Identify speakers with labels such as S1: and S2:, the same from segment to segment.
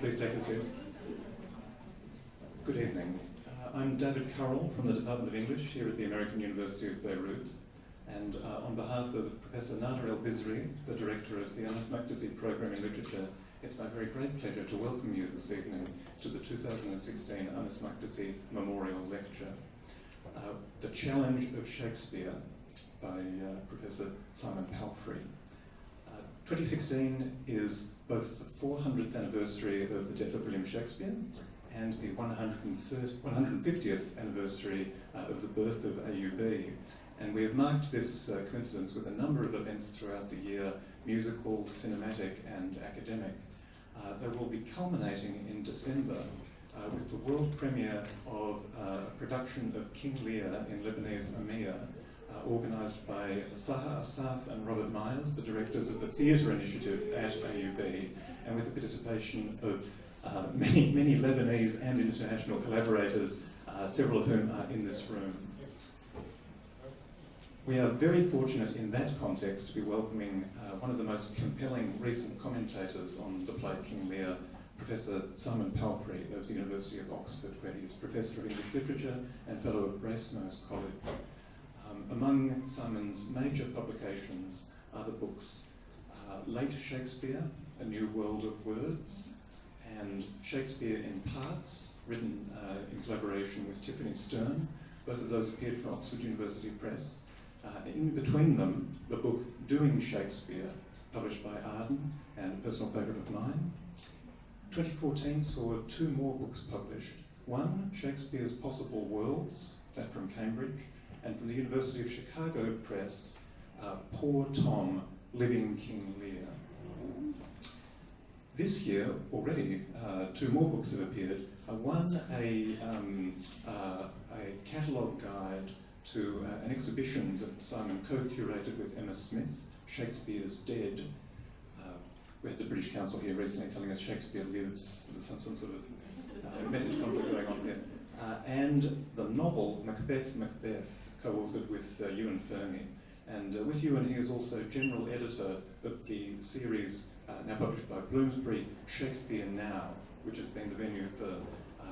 S1: Please take your seats. Good evening. I'm David Currell from the Department of English here at the American University of Beirut, and on behalf of Professor Nada El-Bizri, the Director of the Makdisi Program in Literature, it's my very great pleasure to welcome you this evening to the 2016 Makdisi Memorial Lecture, The Challenge of Shakespeare by Professor Simon Palfrey. 2016 is both the 400th anniversary of the death of William Shakespeare and the 150th anniversary of the birth of AUB. And we have marked this coincidence with a number of events throughout the year, musical, cinematic and academic. They will be culminating in December with the world premiere of a production of King Lear in Lebanese Amir, organised by Saha Asaf and Robert Myers, the directors of the Theatre Initiative at AUB, and with the participation of many Lebanese and international collaborators, several of whom are in this room. We are very fortunate in that context to be welcoming one of the most compelling recent commentators on the play King Lear, Professor Simon Palfrey of the University of Oxford, where he is Professor of English Literature and Fellow of Brasenose College. Among Simon's major publications are the books Late Shakespeare, A New World of Words, and Shakespeare in Parts, written in collaboration with Tiffany Stern. Both of those appeared from Oxford University Press. In between them, the book Doing Shakespeare, published by Arden, and a personal favourite of mine. 2014 saw two more books published. One, Shakespeare's Possible Worlds, that from Cambridge, and from the University of Chicago Press, Poor Tom, Living King Lear. This year, already, two more books have appeared. One, a catalogue guide to an exhibition that Simon co-curated with Emma Smith, Shakespeare's Dead. We had the British Council here recently telling us Shakespeare lives. There's some sort of message conflict going on here. And the novel Macbeth, co-authored with Ewan Fermi. And with Ewan, he is also general editor of the series now published by Bloomsbury, Shakespeare Now, which has been the venue for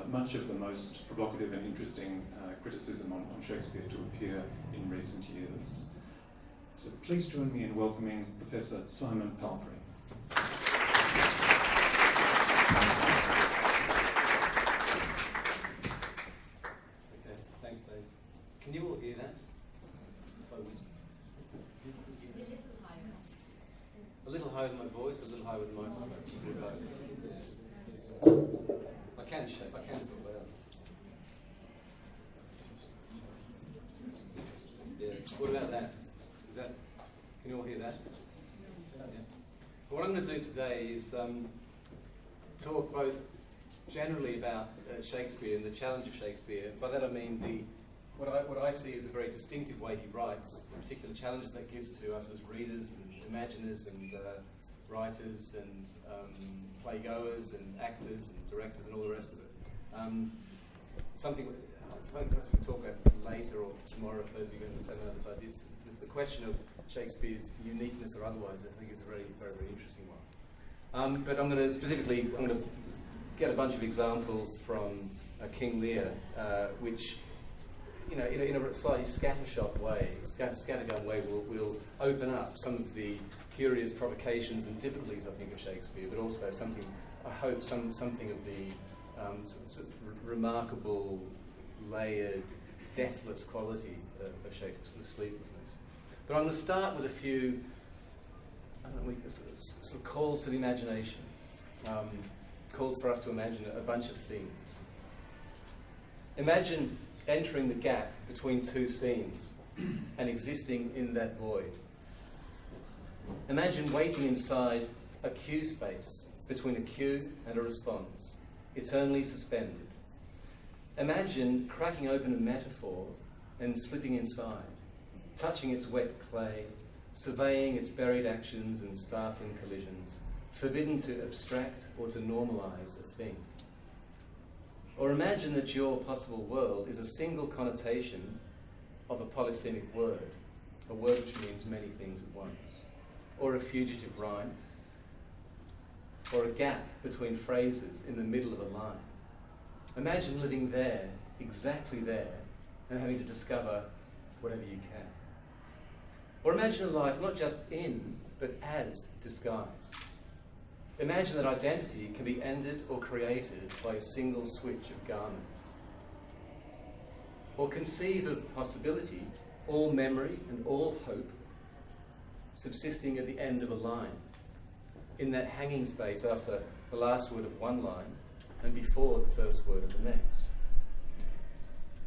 S1: much of the most provocative and interesting criticism on Shakespeare to appear in recent years. So please join me in welcoming Professor Simon Palfrey.
S2: Okay, thanks, Dave. Can you all hear that? A little higher with my voice, a little higher with the microphone. I can talk loud. Yeah. What about that? Can you all hear that? Yeah. What I'm going to do today is talk both generally about Shakespeare and the challenge of Shakespeare. By that I mean what I see as a very distinctive way he writes, the particular challenges that gives to us as readers and imaginers and writers and playgoers and actors and directors and all the rest of it. Something perhaps we can talk about later or tomorrow if those of you are going to say no, this idea. The question of Shakespeare's uniqueness or otherwise, I think is a very, very, very interesting one. But I'm going to get a bunch of examples from King Lear, which, you know, in a slightly scattergun way, will open up some of the curious provocations and difficulties, I think, of Shakespeare, but also something, I hope, something of the sort of remarkable, layered, deathless quality of Shakespeare's sort of sleeplessness. But I'm going to start with a few sort of calls to the imagination, calls for us to imagine a bunch of things. Imagine entering the gap between two scenes and existing in that void. Imagine waiting inside a cue space between a cue and a response, eternally suspended. Imagine cracking open a metaphor and slipping inside, touching its wet clay, surveying its buried actions and startling collisions, forbidden to abstract or to normalize a thing. Or imagine that your possible world is a single connotation of a polysemic word, a word which means many things at once, or a fugitive rhyme. or a gap between phrases in the middle of a line. Imagine living there, exactly there, and having to discover whatever you can. Or imagine a life not just in, but as disguise. Imagine that identity can be ended or created by a single switch of garment. Or conceive of the possibility, all memory and all hope, subsisting at the end of a line, in that hanging space after the last word of one line and before the first word of the next.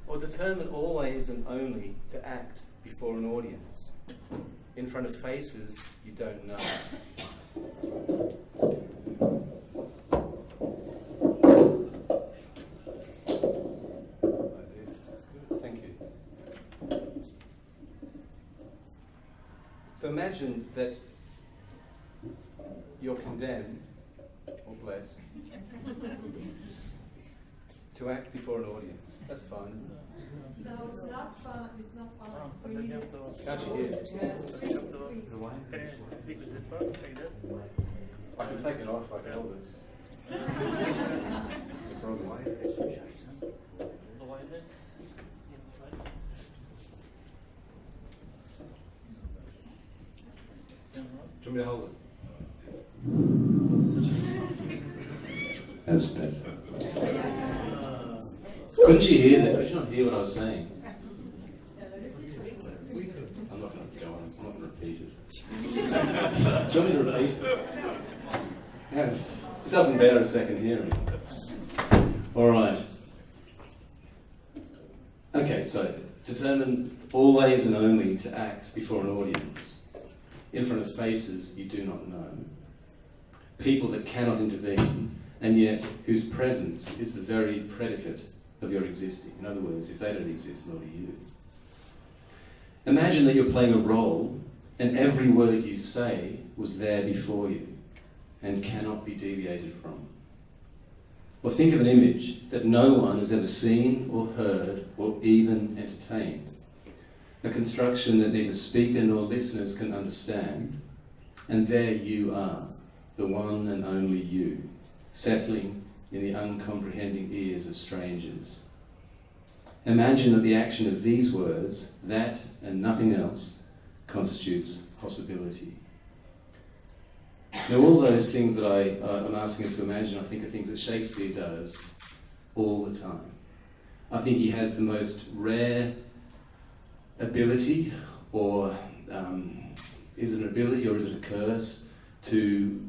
S2: Or determine always and only to act before an audience, in front of faces you don't know. Thank you. So imagine that you're condemned, or blessed, to act before an audience. That's fine, isn't it?
S3: No, it's not fun. It's not fun. We need it.
S2: Can't you hear?
S3: Please.
S2: I can take it off like Elvis. No problem. Do you want me to hold it?
S4: That's better. Couldn't you hear that? Could you not hear what I was saying? I'm not going to go on. I'm not going to repeat it. Do you want me to repeat it?
S2: Yes.
S4: It doesn't bear a second hearing. All right. Okay, so determine always and only to act before an audience, in front of faces you do not know, people that cannot intervene, and yet whose presence is the very predicate of your existing. In other words, if they don't exist, nor do you. Imagine that you're playing a role and every word you say was there before you and cannot be deviated from. Or think of an image that no one has ever seen or heard or even entertained. A construction that neither speaker nor listeners can understand. And there you are, the one and only you, settling in the uncomprehending ears of strangers. Imagine that the action of these words, that and nothing else, constitutes possibility. Now, all those things that I'm asking us to imagine, I think, are things that Shakespeare does all the time. I think he has the most rare ability, or is it an ability or is it a curse, to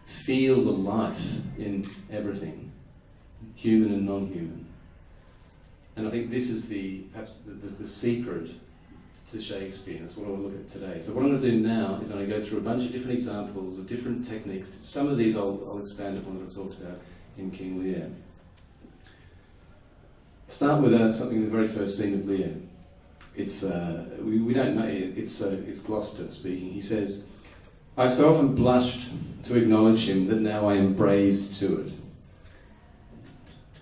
S4: feel the life in everything, human and non-human. And I think this is perhaps the secret to Shakespeare. That's what I want to look at today. So what I'm going to do now is I'm going to go through a bunch of different examples of different techniques. Some of these I'll expand upon that I've talked about in King Lear. Start with something in the very first scene of Lear. It's we don't know. It's Gloucester speaking. He says, "I've so often blushed to acknowledge him that now I am brazed to it."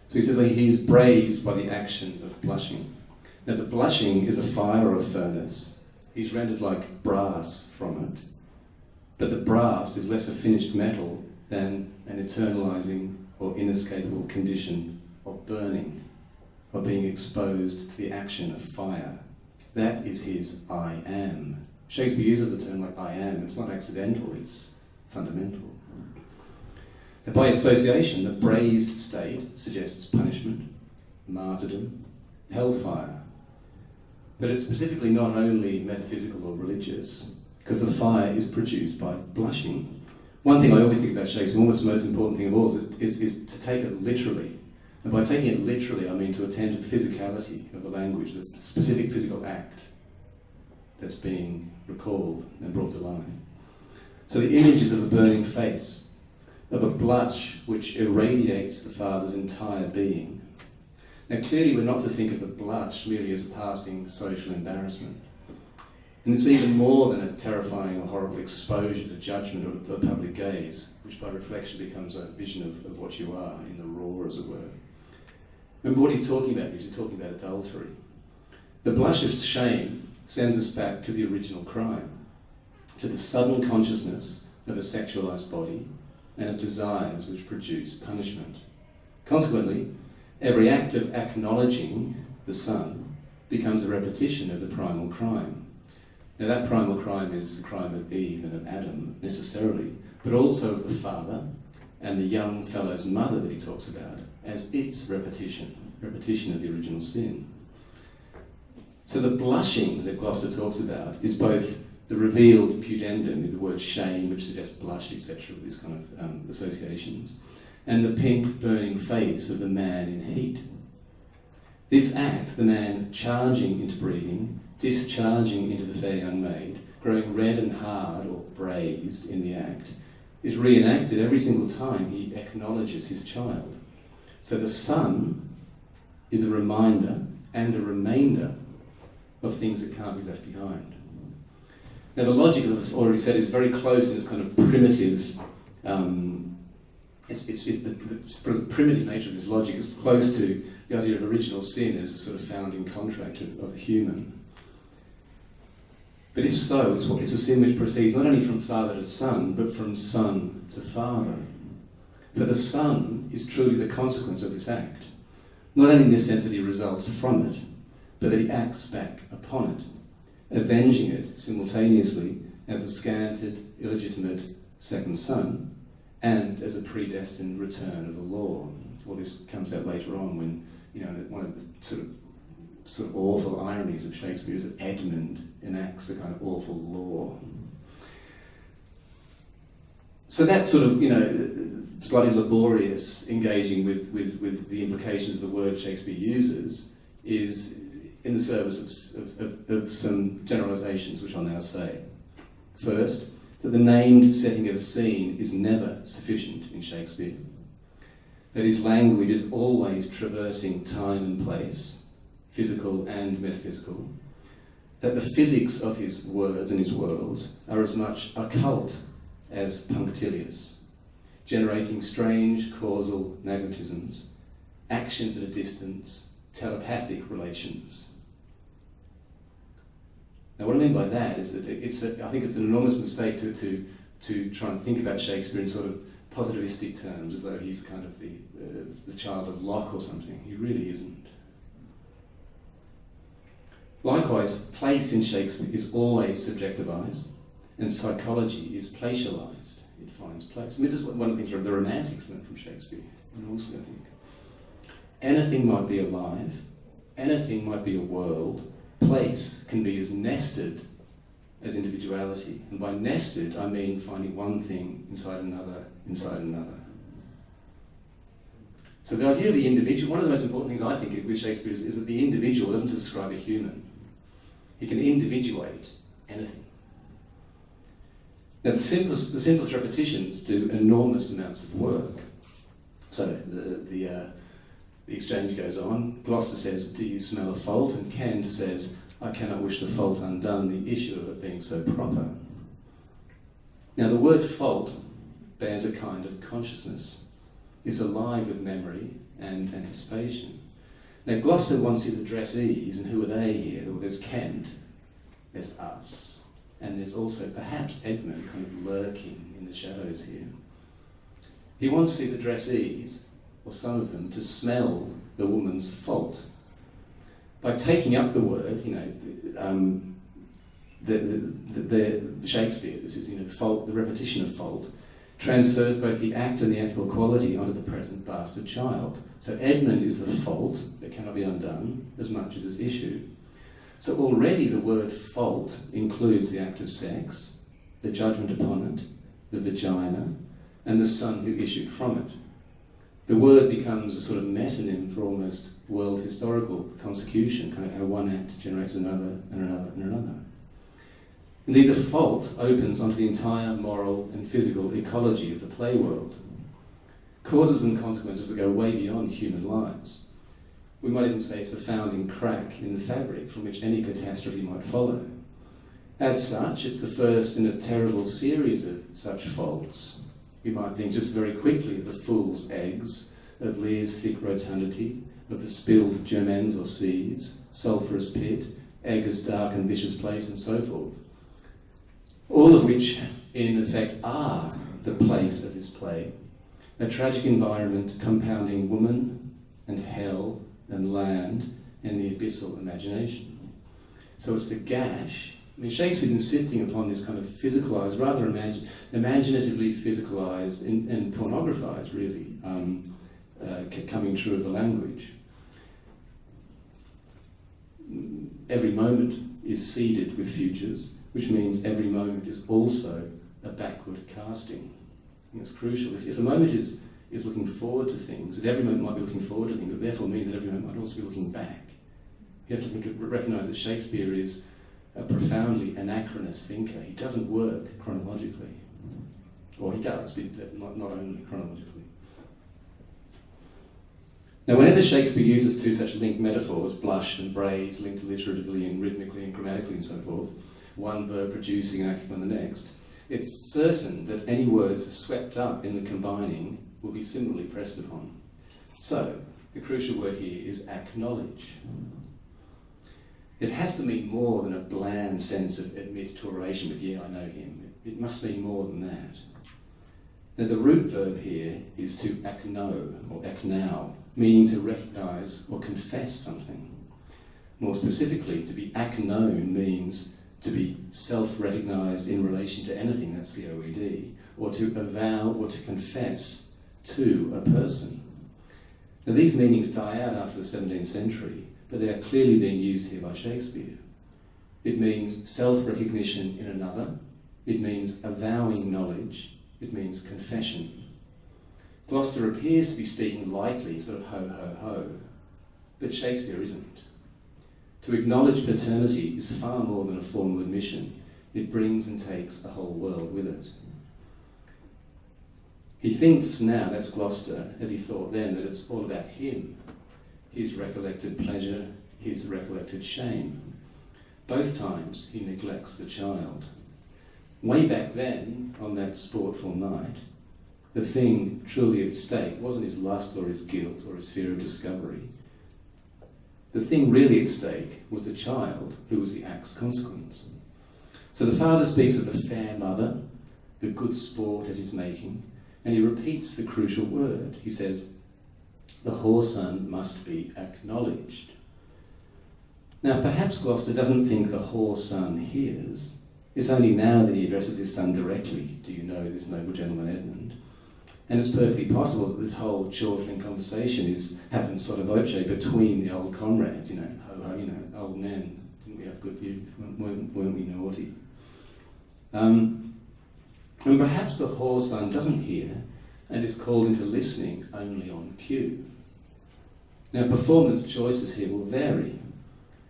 S4: So he says he's brazed by the action of blushing. Now the blushing is a fire or a furnace. He's rendered like brass from it. But the brass is less a finished metal than an eternalizing or inescapable condition of burning, of being exposed to the action of fire. That is his I am. Shakespeare uses a term like I am. It's not accidental, it's fundamental. And by association, the brazed state suggests punishment, martyrdom, hellfire. But it's specifically not only metaphysical or religious, because the fire is produced by blushing. One thing I always think about Shakespeare, almost the most important thing of all, is to take it literally. And by taking it literally, I mean to attend to the physicality of the language, the specific physical act that's being recalled and brought to life. So the image is of a burning face, of a blush which irradiates the father's entire being. Now clearly we're not to think of the blush merely as a passing social embarrassment. And it's even more than a terrifying or horrible exposure to judgment or the public gaze, which by reflection becomes a vision of what you are in the raw, as it were. Remember what he's talking about, he's talking about adultery. The blush of shame sends us back to the original crime, to the sudden consciousness of a sexualized body and of desires which produce punishment. Consequently, every act of acknowledging the Son becomes a repetition of the primal crime. Now that primal crime is the crime of Eve and of Adam, necessarily, but also of the father and the young fellow's mother that he talks about as its repetition of the original sin. So the blushing that Gloucester talks about is both the revealed pudendum, with the word shame, which suggests blush, etc., with these kind of associations, and the pink burning face of the man in heat. This act, the man charging into breeding, discharging into the fair young maid, growing red and hard or braised in the act, is reenacted every single time he acknowledges his child. So the Son is a reminder and a remainder of things that can't be left behind. Now the logic, as I've already said, is very close in its kind of primitive, the primitive nature of this logic is close to the idea of original sin as a sort of founding contract of the human. But if so, it's a sin which proceeds not only from father to son, but from son to father. For the Son is truly the consequence of this act, not only in the sense that he results from it, but that he acts back upon it, avenging it simultaneously as a scanted, illegitimate second son, and as a predestined return of the law. Well, this comes out later on when, one of the sort of awful ironies of Shakespeare is that Edmund enacts a kind of awful law. So that sort of, slightly laborious engaging with the implications of the word Shakespeare uses is in the service of some generalisations which I'll now say. First, that the named setting of a scene is never sufficient in Shakespeare, that his language is always traversing time and place, physical and metaphysical, that the physics of his words and his worlds are as much occult as punctilious, generating strange causal magnetisms, actions at a distance, telepathic relations. Now what I mean by that is that I think it's an enormous mistake to try and think about Shakespeare in sort of positivistic terms, as though he's kind of the child of Locke or something. He really isn't. Likewise, place in Shakespeare is always subjectivised, and psychology is placialised. It finds place. And this is one of the things the Romantics learned from Shakespeare, and also I think. Anything might be alive, anything might be a world, place can be as nested as individuality. And by nested, I mean finding one thing inside another, inside another. So the idea of the individual, one of the most important things I think with Shakespeare is that the individual doesn't describe a human. He can individuate anything. Now the simplest repetitions do enormous amounts of work. So the exchange goes on. Gloucester says, "Do you smell a fault?" And Kent says, "I cannot wish the fault undone, the issue of it being so proper." Now the word fault bears a kind of consciousness. It's alive with memory and anticipation. Now Gloucester wants his addressees, and who are they here? Well, there's Kent, there's us, and there's also perhaps Edmund kind of lurking in the shadows here. He wants his addressees, or some of them, to smell the woman's fault. By taking up the word, the Shakespeare, this is, fault, the repetition of fault, transfers both the act and the ethical quality onto the present bastard child. So Edmund is the fault that cannot be undone as much as its issue. So already the word fault includes the act of sex, the judgment upon it, the vagina, and the son who issued from it. The word becomes a sort of metonym for almost world historical consecution, kind of how one act generates another and another and another. Indeed, the fault opens onto the entire moral and physical ecology of the play world. Causes and consequences that go way beyond human lives. We might even say it's the founding crack in the fabric from which any catastrophe might follow. As such, it's the first in a terrible series of such faults. We might think just very quickly of the fool's eggs, of Lear's thick rotundity, of the spilled germens or seeds, sulphurous pit, Egger's dark and vicious place, and so forth. All of which, in effect, are the place of this play, a tragic environment compounding woman and hell and land and the abyssal imagination. So it's the gash. I mean, Shakespeare's insisting upon this kind of physicalised, rather imaginatively physicalised and pornographised, really, coming true of the language. Every moment is seeded with futures, which means every moment is also a backward casting. And it's crucial. If a moment is looking forward to things, that every moment might be looking forward to things, it therefore means that every moment might also be looking back. You have to recognise that Shakespeare is a profoundly anachronous thinker. He doesn't work chronologically. Or he does, but not only chronologically. Now, whenever Shakespeare uses two such linked metaphors, blush and braise, linked alliteratively and rhythmically and grammatically and so forth, one verb producing and acting on the next, it's certain that any words swept up in the combining will be similarly pressed upon. So, the crucial word here is acknowledge. It has to mean more than a bland sense of admit to oration with, yeah, I know him. It must mean more than that. Now, the root verb here is to acknow or acknow, meaning to recognise or confess something. More specifically, to be acknown means to be self-recognised in relation to anything, that's the OED, or to avow or to confess to a person. Now, these meanings die out after the 17th century, but they are clearly being used here by Shakespeare. It means self-recognition in another, it means avowing knowledge, it means confession. Gloucester appears to be speaking lightly, sort of ho, ho, ho, but Shakespeare isn't. To acknowledge paternity is far more than a formal admission. It brings and takes a whole world with it. He thinks now, that's Gloucester, as he thought then, that it's all about him, his recollected pleasure, his recollected shame. Both times he neglects the child. Way back then, on that sportful night, the thing truly at stake wasn't his lust or his guilt or his fear of discovery. The thing really at stake was the child who was the act's consequence. So the father speaks of the fair mother, the good sport at his making, and he repeats the crucial word. He says, the whoreson must be acknowledged. Now, perhaps Gloucester doesn't think the whoreson hears. It's only now that he addresses his son directly. Do you know this noble gentleman Edmund? And it's perfectly possible that this whole chortling conversation happens sort of voce between the old comrades, old men. Didn't we have good youth? Weren't we naughty? And perhaps the whoreson doesn't hear and is called into listening only on cue. Now, performance choices here will vary,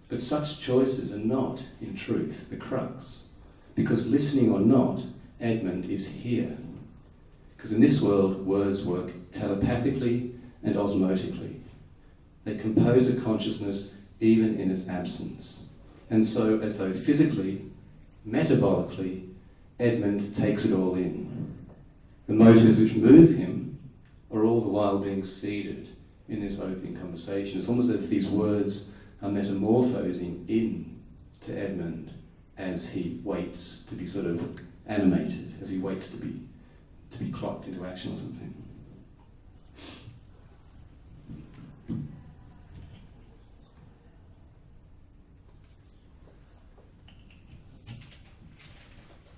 S4: but such choices are not, in truth, the crux. Because listening or not, Edmund is here. Because in this world, words work telepathically and osmotically. They compose a consciousness even in its absence. And so, as though physically, metabolically, Edmund takes it all in. The motives which move him are all the while being seeded in this opening conversation. It's almost as if these words are metamorphosing into Edmund as he waits to be sort of animated, as he waits to be clocked into action or something.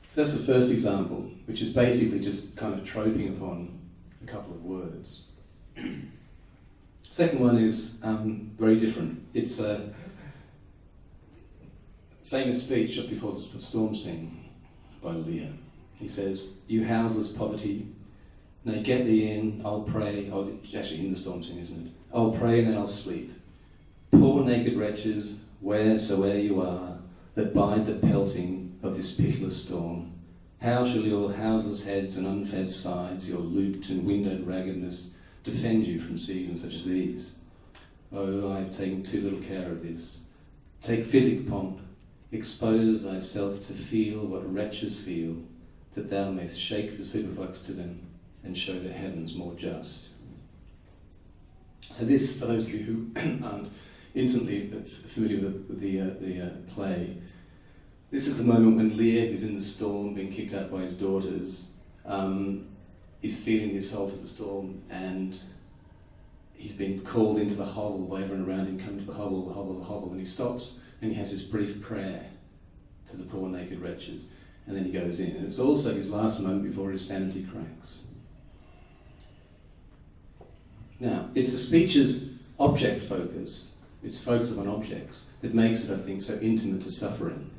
S4: So that's the first example, which is basically just kind of troping upon a couple of words. Second one is very different. It's a famous speech just before the storm scene by Lear. He says, "You houseless poverty, nay, get thee in, I'll pray." Oh, actually in the storm scene, isn't it? "I'll pray and then I'll sleep. Poor naked wretches, wheresoe'er you are, that bide the pelting of this pitiless storm, how shall your houseless heads and unfed sides, your looped and windowed raggedness, defend you from seasons such as these? Oh, I have taken too little care of this. Take physic pomp, expose thyself to feel what wretches feel, that thou mayst shake the superflux to them and show the heavens more just." So this, for those of you who aren't instantly familiar with the play, this is the moment when Lear, who's in the storm, being kicked out by his daughters, is feeling the assault of the storm, and he's been called into the hovel, wavering around him, come to the hovel, the hovel, the hovel, and he stops and he has his brief prayer to the poor naked wretches, and then he goes in. And it's also his last moment before his sanity cracks. Now, it's the speech's object focus, its focus on objects, that makes it, I think, so intimate to suffering,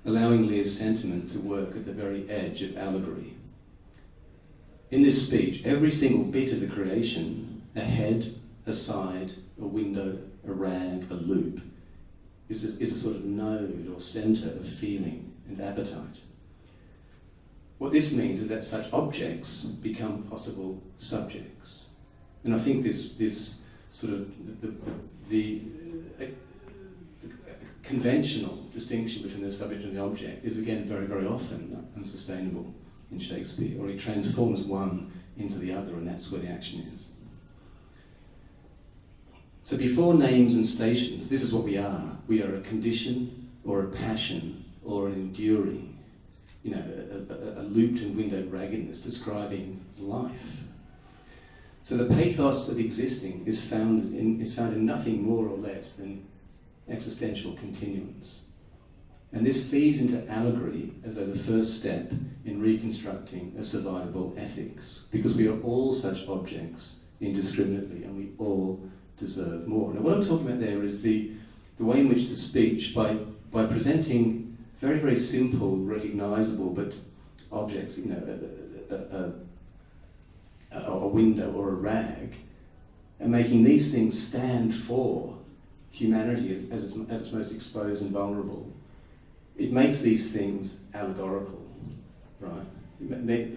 S4: allowing Lear's sentiment to work at the very edge of allegory. In this speech, every single bit of the creation, a head, a side, a window, a rag, a loop, is a sort of node or centre of feeling and appetite. What this means is that such objects become possible subjects. And I think this sort of the conventional distinction between the subject and the object is again very, very often unsustainable in Shakespeare, or he transforms one into the other, and that's where the action is. So before names and stations, this is what we are. We are a condition, or a passion, or an enduring, a looped and windowed raggedness describing life. So the pathos of existing is found in nothing more or less than existential continuance. And this feeds into allegory as though the first step in reconstructing a survivable ethics, because we are all such objects indiscriminately, and we all deserve more. Now, what I'm talking about there is the way in which the speech, by presenting very, very simple, recognisable, but objects, a window or a rag, and making these things stand for humanity as its most exposed and vulnerable, it makes these things allegorical, right?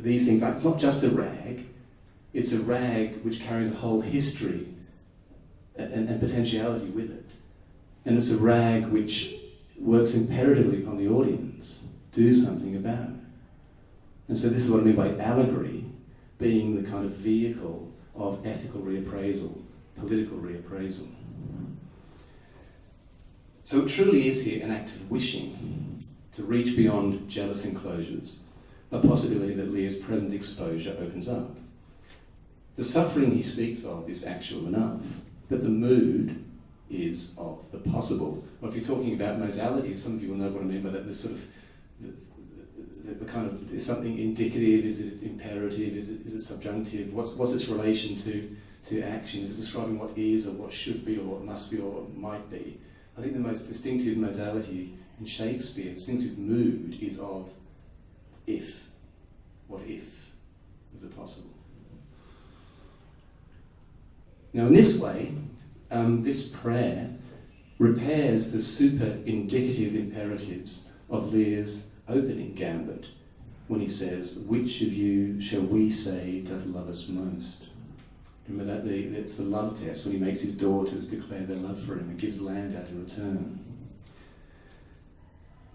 S4: These things, it's not just a rag, it's a rag which carries a whole history and potentiality with it. And it's a rag which works imperatively upon the audience. Do something about it. And so this is what I mean by allegory being the kind of vehicle of ethical reappraisal, political reappraisal. So it truly is here an act of wishing to reach beyond jealous enclosures, a possibility that Lear's present exposure opens up. The suffering he speaks of is actual enough, but the mood is of the possible. Or if you're talking about modalities, some of you will know what I mean by that. The sort of the kind of, is something indicative? Is it imperative? Is it subjunctive? What's its relation to action? Is it describing what is, or what should be, or what must be, or what might be? I think the most distinctive modality in Shakespeare, distinctive mood, is of if. What if of the possible? Now, in this way, this prayer repairs the super indicative imperatives of Lear's opening gambit when he says, "Which of you shall we say doth love us most?" Remember that that's the love test when he makes his daughters declare their love for him and gives land out in return.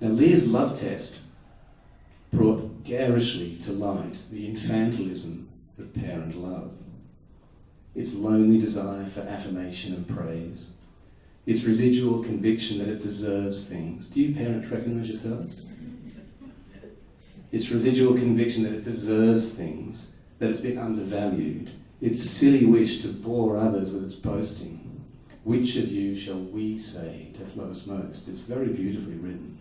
S4: Now, Lear's love test brought garishly to light the infantilism of parent love, its lonely desire for affirmation and praise, its residual conviction that it deserves things. Do you parents recognise yourselves? Its residual conviction that it deserves things, that it's been undervalued, its silly wish to bore others with its boasting. Which of you shall we say doth love us most? It's very beautifully written.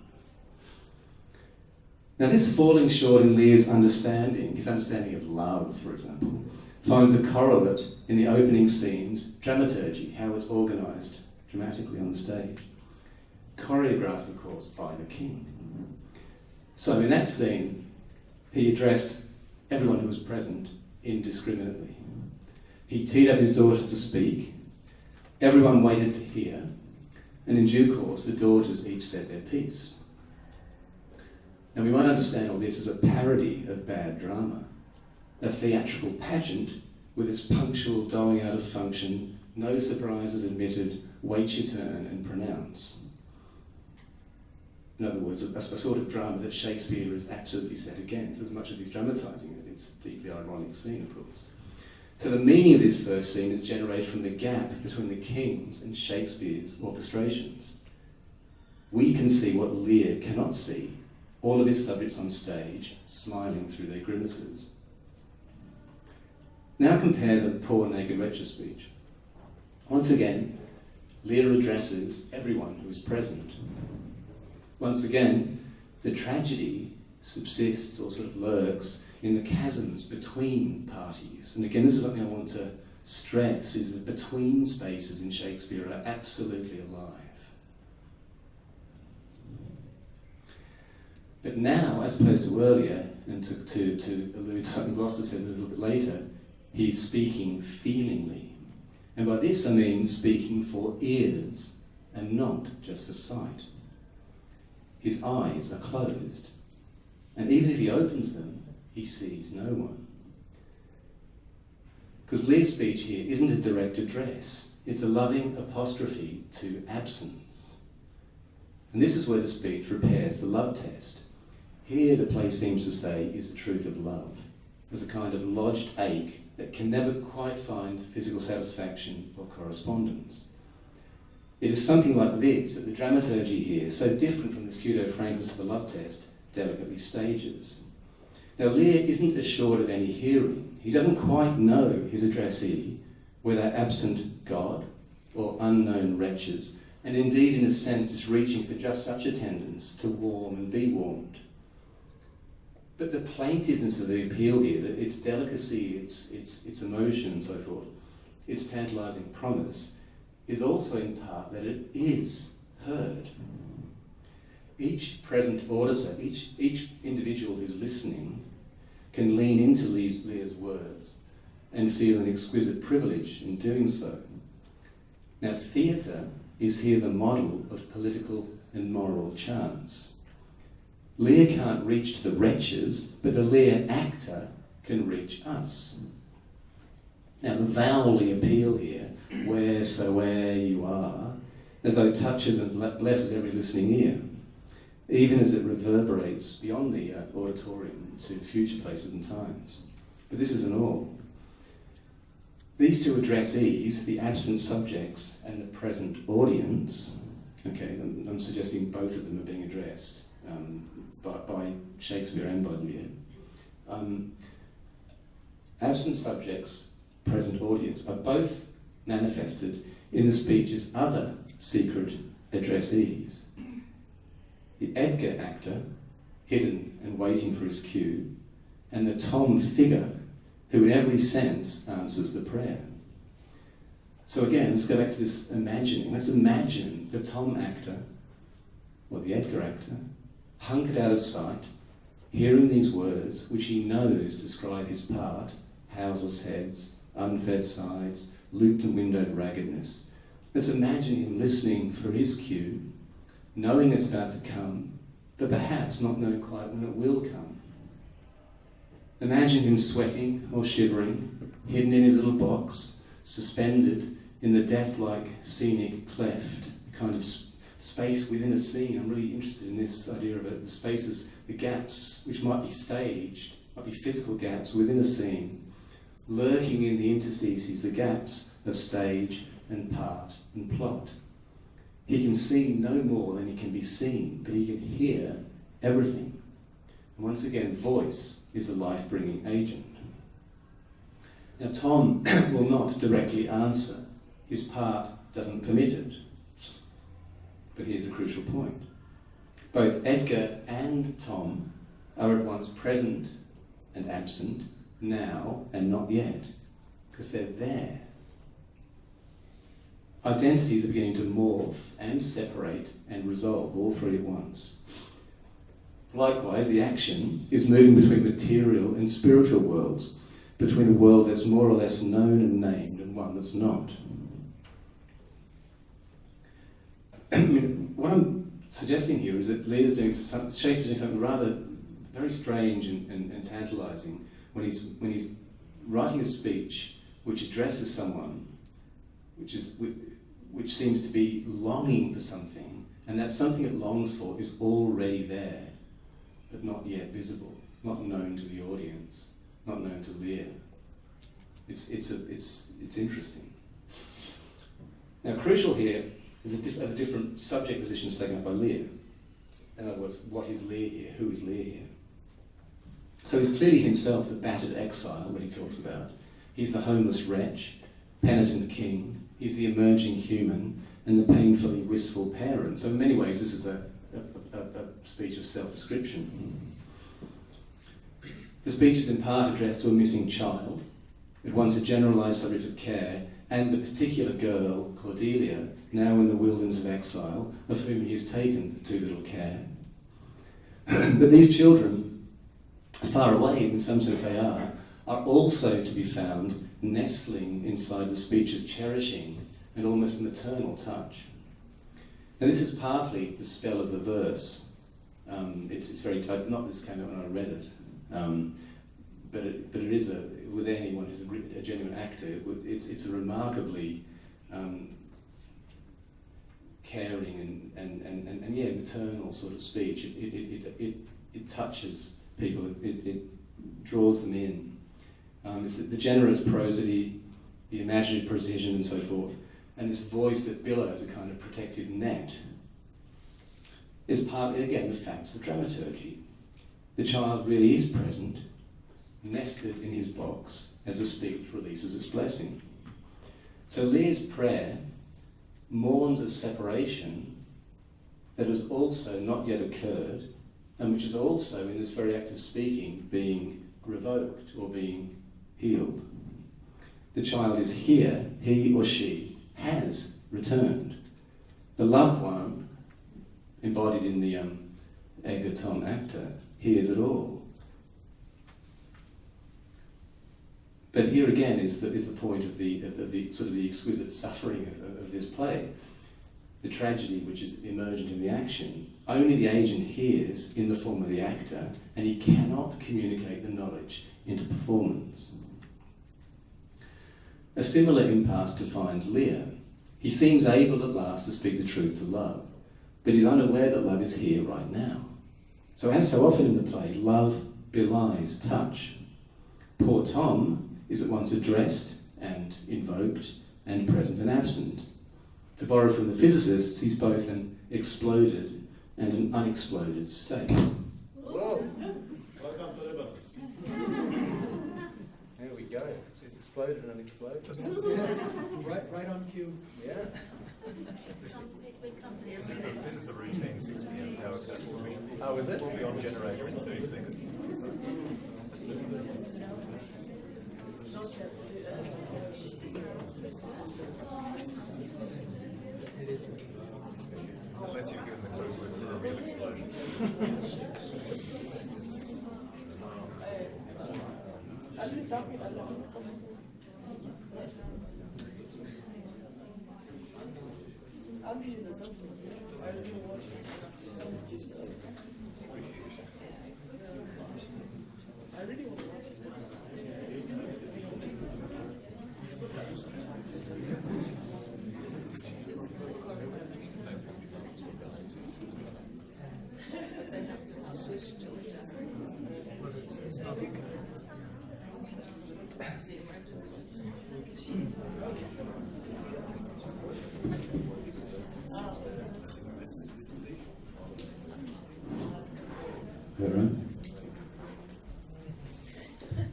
S4: Now, this falling short in Lear's understanding, his understanding of love, for example, finds a correlate in the opening scene's dramaturgy, how it's organised dramatically on the stage. Choreographed, of course, by the king. So in that scene, he addressed everyone who was present indiscriminately. He teed up his daughters to speak, everyone waited to hear, and in due course the daughters each said their piece. Now we might understand all this as a parody of bad drama, a theatrical pageant with its punctual doling out of function, no surprises admitted, wait your turn and pronounce. In other words, a sort of drama that Shakespeare is absolutely set against. As much as he's dramatising it, it's a deeply ironic scene, of course. So the meaning of this first scene is generated from the gap between the King's and Shakespeare's orchestrations. We can see what Lear cannot see all of his subjects on stage smiling through their grimaces. Now compare the poor naked wretch's speech. Once again, Lear addresses everyone who is present. Once again, the tragedy subsists or sort of lurks in the chasms between parties. And again, this is something I want to stress, is that between spaces in Shakespeare are absolutely alive. But now, as opposed to earlier, and to allude to something Gloucester says a little bit later, he's speaking feelingly. And by this I mean speaking for ears and not just for sight. His eyes are closed, and even if he opens them, he sees no one. Because Lear's speech here isn't a direct address, it's a loving apostrophe to absence. And this is where the speech repairs the love test. Here the play seems to say is the truth of love, as a kind of lodged ache that can never quite find physical satisfaction or correspondence. It is something like this that the dramaturgy here, so different from the pseudo-frankness of the love test, delicately stages. Now Lear isn't assured of any hearing. He doesn't quite know his addressee, whether absent God or unknown wretches, and indeed in a sense is reaching for just such attendance to warm and be warmed. But the plaintiveness of the appeal here, that its delicacy, its emotion and so forth, its tantalising promise, is also in part that it is heard. Each present auditor, each individual who's listening, can lean into Lear's words and feel an exquisite privilege in doing so. Now, theatre is here the model of political and moral chance. Lear can't reach the wretches, but the Lear actor can reach us. Now, the vowelly appeal here, wheresoe'er you are, as though touches and blesses every listening ear, even as it reverberates beyond the auditorium to future places and times. But this isn't all. These two addressees, the absent subjects and the present audience, okay, I'm suggesting both of them are being addressed by Shakespeare and by Lear. Absent subjects, present audience are both manifested in the speech's other secret addressees. The Edgar actor, hidden and waiting for his cue, and the Tom figure, who in every sense answers the prayer. So again, let's go back to this imagining. Let's imagine the Tom actor, or the Edgar actor, hunkered out of sight, hearing these words, which he knows describe his part: houseless heads, unfed sides, looped and windowed raggedness. Let's imagine him listening for his cue, knowing it's about to come, but perhaps not knowing quite when it will come. Imagine him sweating or shivering, hidden in his little box, suspended in the death-like scenic cleft, a kind of space within a scene. I'm really interested in this idea of it, the spaces, the gaps, which might be staged, might be physical gaps within a scene, lurking in the interstices, the gaps of stage and part and plot. He can see no more than he can be seen, but he can hear everything. And once again, voice is a life-bringing agent. Now, Tom will not directly answer. His part doesn't permit it. But here's the crucial point. Both Edgar and Tom are at once present and absent, now and not yet, because they're there. Identities are beginning to morph and separate and resolve, all three at once. Likewise, the action is moving between material and spiritual worlds, between a world that's more or less known and named and one that's not. I mean, what I'm suggesting here is that Lear's doing Shakespeare's doing something rather very strange and tantalising when he's writing a speech which addresses someone which seems to be longing for something, and that something it longs for is already there, but not yet visible, not known to the audience, not known to Lear. It's interesting. Now, crucial here is the different subject positions taken up by Lear. In other words, what is Lear here? Who is Lear here? So he's clearly himself the battered exile that he talks about. He's the homeless wretch, penitent king, he's the emerging human, and the painfully wistful parent. So in many ways this is a speech of self-description. The speech is in part addressed to a missing child, at once a generalised subject of care, and the particular girl, Cordelia, now in the wilderness of exile, of whom he has taken too little care. But these children, far away as in some sense they are also to be found nestling inside the speech's cherishing and almost maternal touch. Now this is partly the spell of the verse. It's very, not this came out when I read it, but it is with anyone who's a genuine actor, it's a remarkably caring and yeah, maternal sort of speech. It touches people, it draws them in. It's the generous prosody, the imaginative precision and so forth, and this voice that billows a kind of protective net is partly, again, the facts of dramaturgy. The child really is present, nested in his box as the speech releases its blessing. So Lear's prayer mourns a separation that has also not yet occurred, and which is also, in this very act of speaking, being revoked or being healed. The child is here, he or she has returned. The loved one, embodied in the Edgar Tom actor, hears it all. But here again is the point of the sort of the exquisite suffering of this play. The tragedy which is emergent in the action. Only the agent hears in the form of the actor, and he cannot communicate the knowledge into performance. A similar impasse defines Lear. He seems able at last to speak the truth to love, but he's unaware that love is here right now. So as so often in the play, love belies touch. Poor Tom is at once addressed and invoked and present and absent. To borrow from the physicists, he's both an exploded and an unexploded state.
S2: Whoa.
S5: Welcome to Liverpool.
S2: There we go. It's exploded and unexploded.
S6: Right on cue.
S2: Yeah.
S5: This is the routine 6 p.m. power cut.
S2: Oh, is it?
S5: We'll be on generator in 30 seconds. Unless you're given the code word for a real explosion.
S4: All right.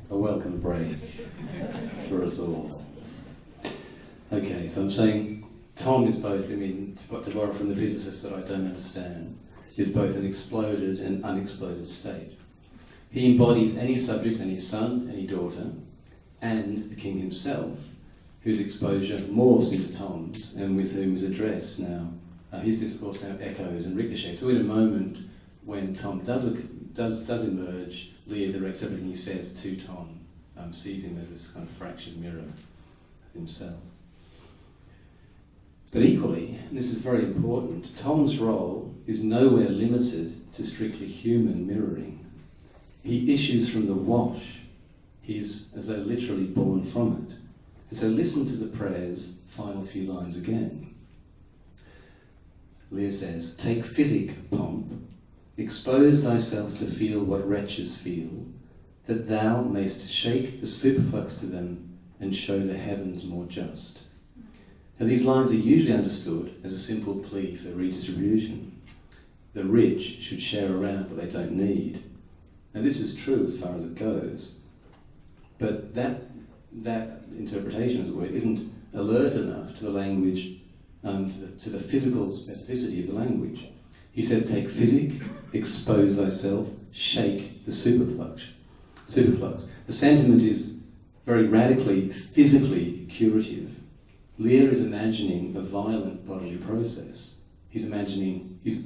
S4: A welcome break for us all. Okay, so I'm saying Tom is both, to borrow from the physicists that I don't understand, is both an exploded and unexploded state. He embodies any subject, any son, any daughter, and the king himself, whose exposure morphs into Tom's, and with whom his address now, his discourse now echoes and ricochets. So in a moment, when Tom does emerge, Lear directs everything he says to Tom, sees him as this kind of fractured mirror of himself. But equally, and this is very important, Tom's role is nowhere limited to strictly human mirroring. He issues from the wash. He's as though literally born from it. And so listen to the prayer's final few lines again. Lear says, "Take physic, pomp, expose thyself to feel what wretches feel, that thou mayst shake the superflux to them and show the heavens more just." Now these lines are usually understood as a simple plea for redistribution. the rich should share around what they don't need. And this is true as far as it goes, but that interpretation, as it were, isn't alert enough to the language, to the physical specificity of the language. He says, take physic, expose thyself, shake the superflux. The sentiment is very radically, physically curative. Lear is imagining a violent bodily process. He's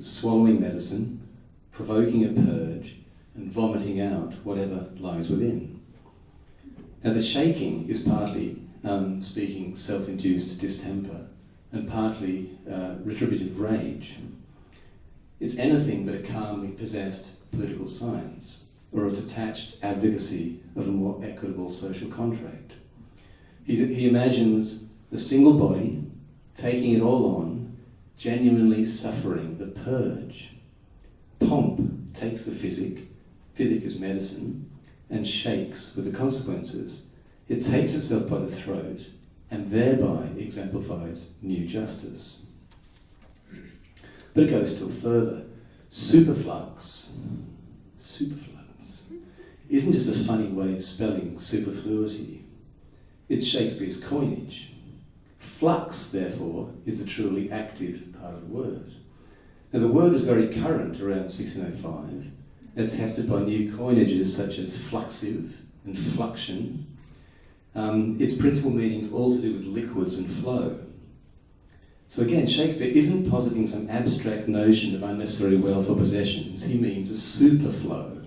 S4: swallowing medicine, provoking a purge, and vomiting out whatever lies within. Now the shaking is partly speaking self-induced distemper and partly retributive rage. It's anything but a calmly possessed political science or a detached advocacy of a more equitable social contract. He imagines the single body taking it all on, genuinely suffering the purge. Pomp takes the physic is medicine, and shakes with the consequences. It takes itself by the throat and thereby exemplifies new justice. But it goes still further. Superflux isn't just a funny way of spelling superfluity. It's Shakespeare's coinage. Flux, therefore, is the truly active part of the word. Now, the word was very current around 1605, attested by new coinages such as fluxive and fluxion. Its principal meanings all to do with liquids and flow. So again, Shakespeare isn't positing some abstract notion of unnecessary wealth or possessions. He means a superflow.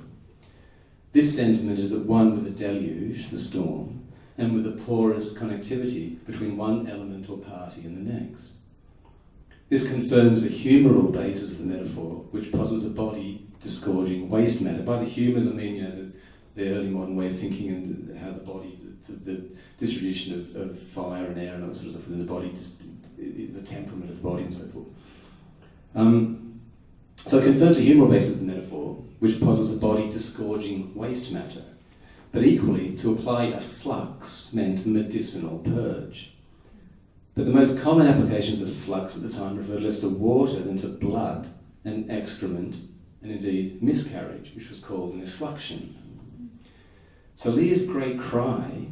S4: This sentiment is at one with the deluge, the storm, and with the porous connectivity between one element or party and the next. This confirms the humoral basis of the metaphor, which posits a body disgorging waste matter. By the humours, I mean the early modern way of thinking and how the body, the distribution of fire and air and all that sort of stuff within the body, the temperament of the body and so forth. So it confirms the humoral basis of the metaphor, which posits a body disgorging waste matter. But equally, to apply a flux meant medicinal purge. But the most common applications of flux at the time referred less to water than to blood and excrement, and indeed miscarriage, which was called an effluxion. So Lear's great cry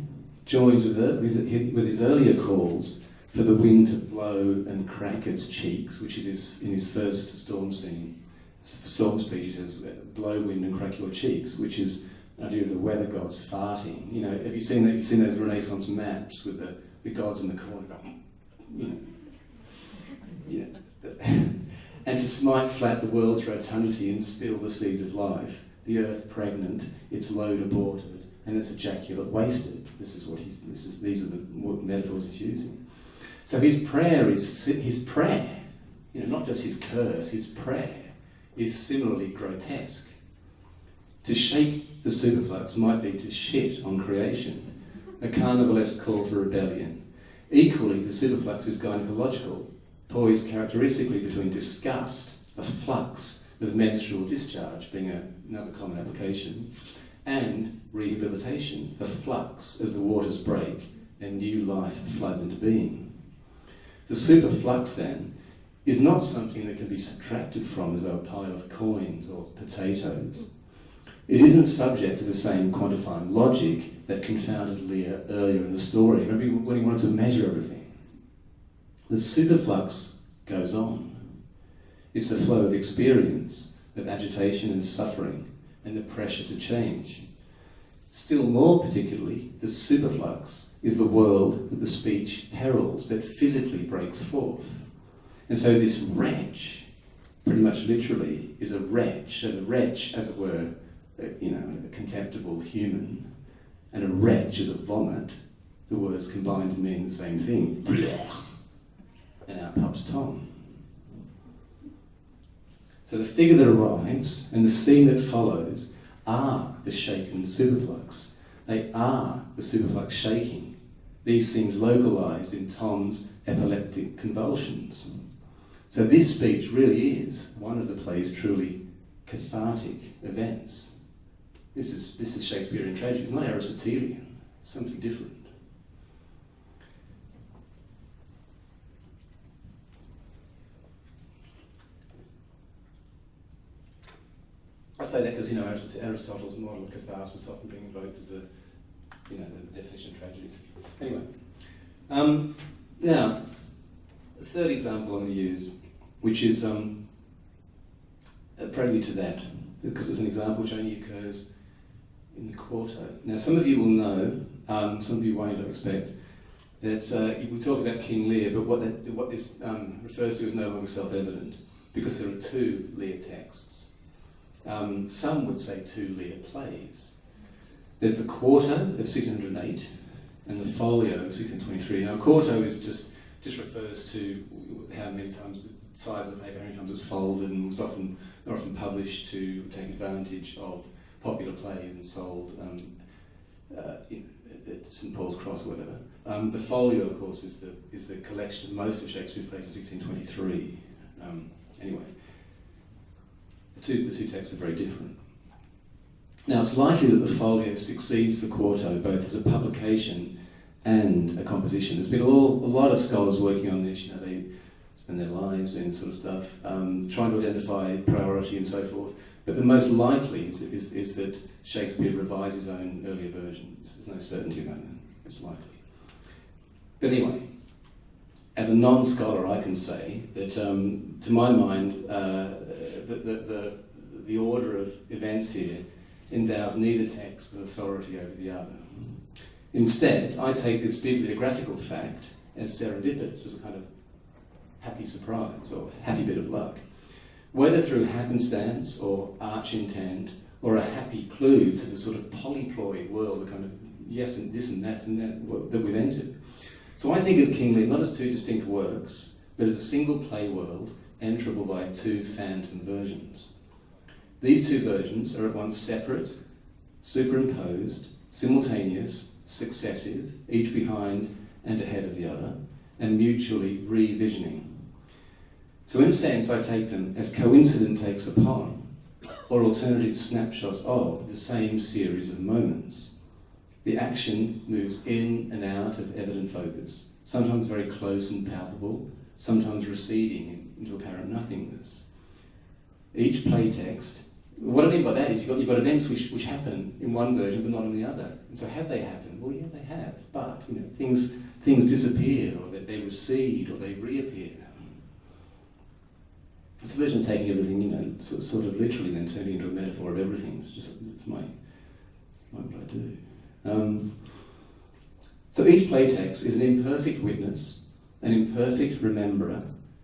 S4: joins with his earlier calls for the wind to blow and crack its cheeks, which is in his first storm scene. Storm speech, he says, blow wind and crack your cheeks, which is an idea of the weather gods farting. You know, have you seen that? You've seen those Renaissance maps with the gods in the corner going, you know. And to smite flat the world's rotundity and spill the seeds of life, the earth pregnant, its load aborted, and its ejaculate wasted. These are the metaphors he's using. So his prayer, not just his curse, his prayer is similarly grotesque. To shake the superflux might be to shit on creation, a carnivalesque call for rebellion. Equally, the superflux is gynecological, poised characteristically between disgust, the flux of menstrual discharge being another common application, and rehabilitation, the flux as the waters break and new life floods into being. The superflux, then, is not something that can be subtracted from as though a pile of coins or potatoes. It isn't subject to the same quantifying logic that confounded Lear earlier in the story. Remember when he wanted to measure everything? The superflux goes on. It's the flow of experience, of agitation and suffering, and the pressure to change. Still more particularly, the superflux is the world that the speech heralds, that physically breaks forth. And so this wretch, pretty much literally, is a wretch. So the wretch, as it were, a contemptible human, and a wretch is a vomit. The words combine to mean the same thing. And our pup's Tom. So the figure that arrives and the scene that follows are the shaken superflux. They are the superflux shaking. These things localised in Tom's epileptic convulsions. So this speech really is one of the play's truly cathartic events. This is Shakespearean tragedy. It's not Aristotelian. It's something different. I say that because, Aristotle's model of catharsis often being invoked as the definition of tragedies. Anyway, now, the third example I'm going to use, which is a prelude to that, because it's an example which only occurs in the quarto. Now, some of you will know, some of you won't, I expect, that we talk about King Lear, but what this refers to is no longer self-evident, because there are two Lear texts. Some would say two Lear plays. There's the quarto of 1608 and the folio of 1623. Now, quarto is just refers to how many times the size of the paper, how many times it's folded, and was often published to take advantage of popular plays and sold at St Paul's Cross or whatever. The folio, of course, is the collection of most of Shakespeare's plays in 1623. Anyway, the two texts are very different. Now, it's likely that the folio succeeds the quarto both as a publication and a composition. There's been a lot of scholars working on this. They spend their lives doing this sort of stuff, trying to identify priority and so forth. But the most likely is that Shakespeare revised his own earlier versions. There's no certainty about that. It's likely. But anyway, as a non-scholar, I can say that, to my mind, the order of events here endows neither text with authority over the other. Instead, I take this bibliographical fact as serendipitous, as a kind of happy surprise or happy bit of luck. Whether through happenstance or arch intent or a happy clue to the sort of polyploid world, the kind of yes and this and that we've entered. So I think of King Lear not as two distinct works, but as a single play world enterable by two phantom versions. These two versions are at once separate, superimposed, simultaneous, successive, each behind and ahead of the other, and mutually revisioning. So in a sense, I take them as coincident takes upon, or alternative snapshots of, the same series of moments. The action moves in and out of evident focus, sometimes very close and palpable, sometimes receding into apparent nothingness. Each play text, what I mean by that is you've got events which happen in one version but not in the other. And so have they happened? Well, yeah, they have. But things disappear, or they recede, or they reappear. It's a version of taking everything, sort of literally, then turning into a metaphor of everything. It's what I do. So each play text is an imperfect witness, an imperfect rememberer,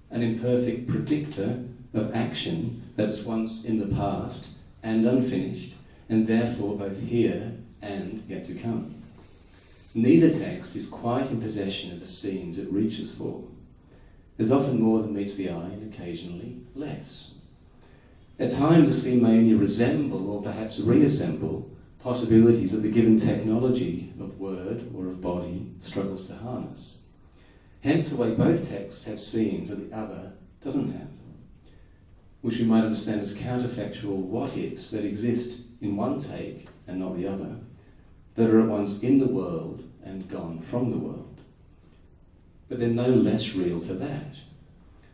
S4: an imperfect predictor of action that's once in the past and unfinished, and therefore both here and yet to come. Neither text is quite in possession of the scenes it reaches for. There's often more than meets the eye, and occasionally less. At times, the scene may only resemble, or perhaps reassemble, possibilities that the given technology of word or of body struggles to harness. Hence the way both texts have scenes that the other doesn't have, which we might understand as counterfactual what-ifs that exist in one take and not the other, that are at once in the world and gone from the world. But they're no less real for that,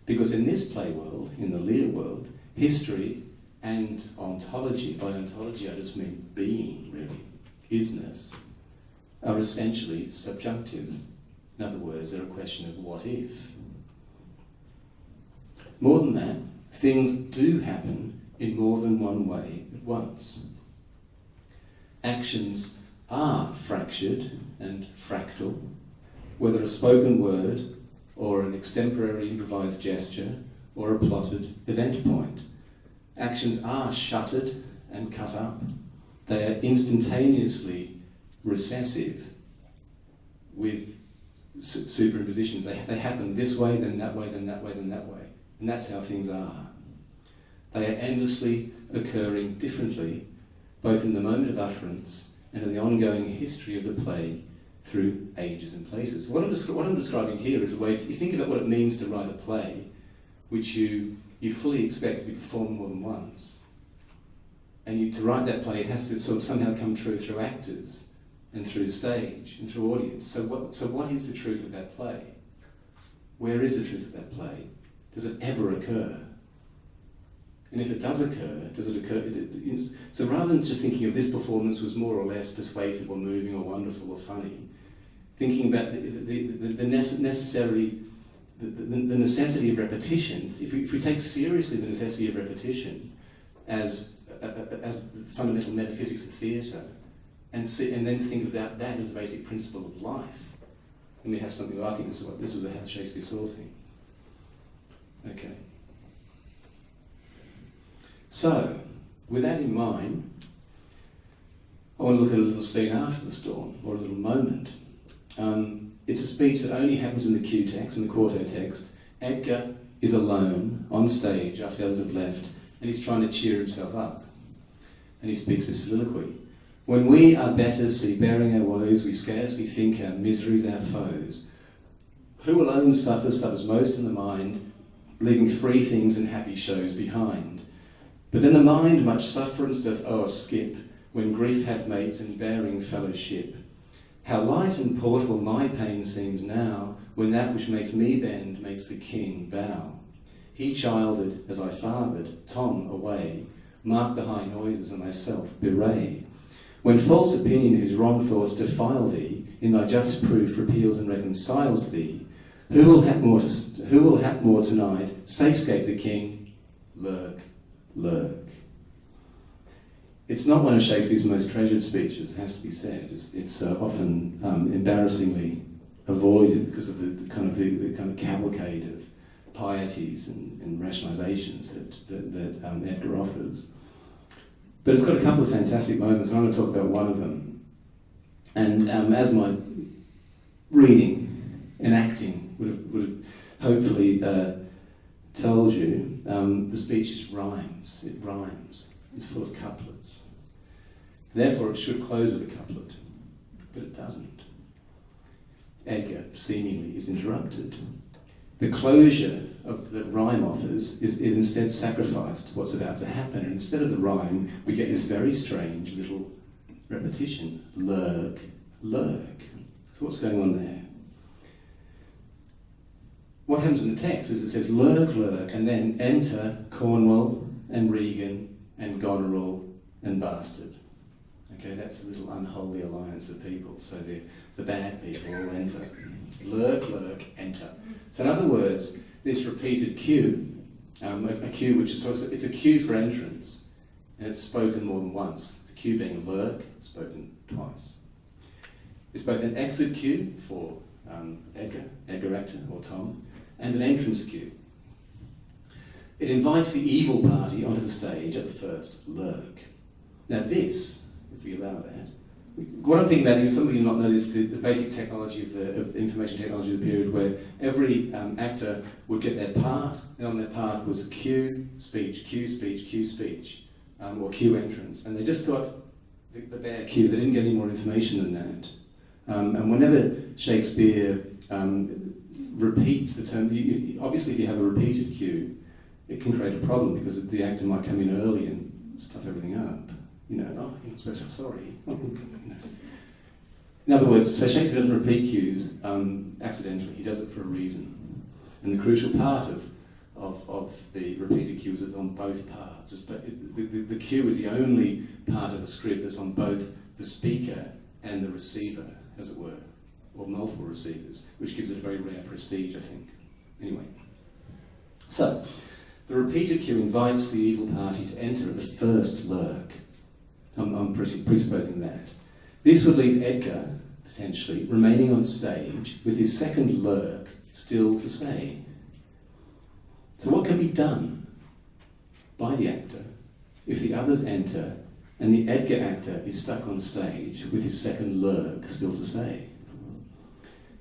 S4: because in this play world, in the Lear world, history and ontology, by ontology I just mean being, really, isness, are essentially subjunctive. In other words, they're a question of what if. More than that, things do happen in more than one way at once. Actions are fractured and fractal, whether a spoken word or an extemporary improvised gesture or a plotted event point. Actions are shuttered and cut up. They are instantaneously recessive with superimpositions. They happen this way, then that way, then that way, then that way. And that's how things are. They are endlessly occurring differently, both in the moment of utterance and in the ongoing history of the play through ages and places. What I'm describing here is a way, if you think about what it means to write a play, which you fully expect to be performed more than once, and to write that play, it has to sort of somehow come true through actors, and through stage, and through audience. So what is the truth of that play? Where is the truth of that play? Does it ever occur? And if it does occur, does it occur? So rather than just thinking of this performance was more or less persuasive or moving or wonderful or funny, thinking about the necessity of repetition. If we take seriously the necessity of repetition as the fundamental metaphysics of theatre, and then think about that as the basic principle of life, then we have something. I think this is how Shakespeare saw things. Okay. So, with that in mind, I want to look at a little scene after the storm, or a little moment. It's a speech that only happens in the cue text, in the quarto text. Edgar is alone on stage after the others have left, and he's trying to cheer himself up. And he speaks a soliloquy. When we our betters see bearing our woes, we scarcely think our miseries our foes. Who alone suffers most in the mind, leaving free things and happy shows behind. But then the mind much sufferance doth o'er skip, when grief hath mates and bearing fellowship. How light and portable my pain seems now, when that which makes me bend makes the king bow. He childed, as I fathered, Tom away, mark the high noises and myself bewray. When false opinion whose wrong thoughts defile thee, in thy just proof repeals and reconciles thee, who will hap more tonight, safe scape the king, lurk, lurk. It's not one of Shakespeare's most treasured speeches, it has to be said. It's often embarrassingly avoided because of the kind of cavalcade of pieties and rationalizations that Edgar offers. But it's got a couple of fantastic moments, and I'm going to talk about one of them. And as my reading and acting would have hopefully told you, the speech rhymes. It rhymes. It's full of couplets. Therefore, it should close with a couplet, but it doesn't. Edgar seemingly is interrupted. The closure that rhyme offers is instead sacrificed to what's about to happen, and instead of the rhyme, we get this very strange little repetition: lurk, lurk. So what's going on there? What happens in the text is it says lurk, lurk, and then enter Cornwall and Regan and Goneril and Bastard. Okay, that's a little unholy alliance of people. So the bad people all enter. Lurk, lurk, enter. So in other words, this repeated cue, a cue which is it's a cue for entrance, and it's spoken more than once. The cue being lurk, spoken twice. It's both an exit cue for Edgar actor or Tom, and an entrance cue. It invites the evil party onto the stage at the first lurk. Now this, if we allow that, what I'm thinking about, some of you not noticed the basic technology of the information technology of the period, where every actor would get their part, and on their part was a cue, speech, cue, speech, cue, speech, or cue entrance, and they just got the bare cue. They didn't get any more information than that. And whenever Shakespeare repeats the term, obviously if you have a repeated cue, it can create a problem because the actor might come in early and stuff everything up. You're not supposed to, sorry. In other words, so Shakespeare doesn't repeat cues accidentally, he does it for a reason. And the crucial part of the repeated cue is on both parts. The cue is the only part of a script that's on both the speaker and the receiver, as it were, or multiple receivers, which gives it a very rare prestige, I think. Anyway, so the repeated cue invites the evil party to enter at the first lurk. I'm presupposing that. This would leave Edgar, potentially, remaining on stage with his second lurk still to say. So what can be done by the actor if the others enter and the Edgar actor is stuck on stage with his second lurk still to say?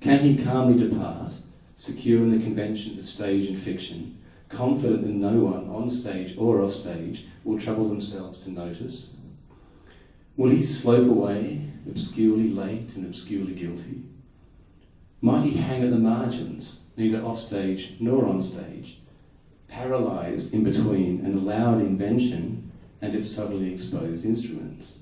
S4: Can he calmly depart, secure in the conventions of stage and fiction, confident that no one on stage or off stage will trouble themselves to notice? Will he slope away, obscurely late and obscurely guilty? Might he hang at the margins, neither off stage nor on stage, paralysed in between an allowed invention and its subtly exposed instruments?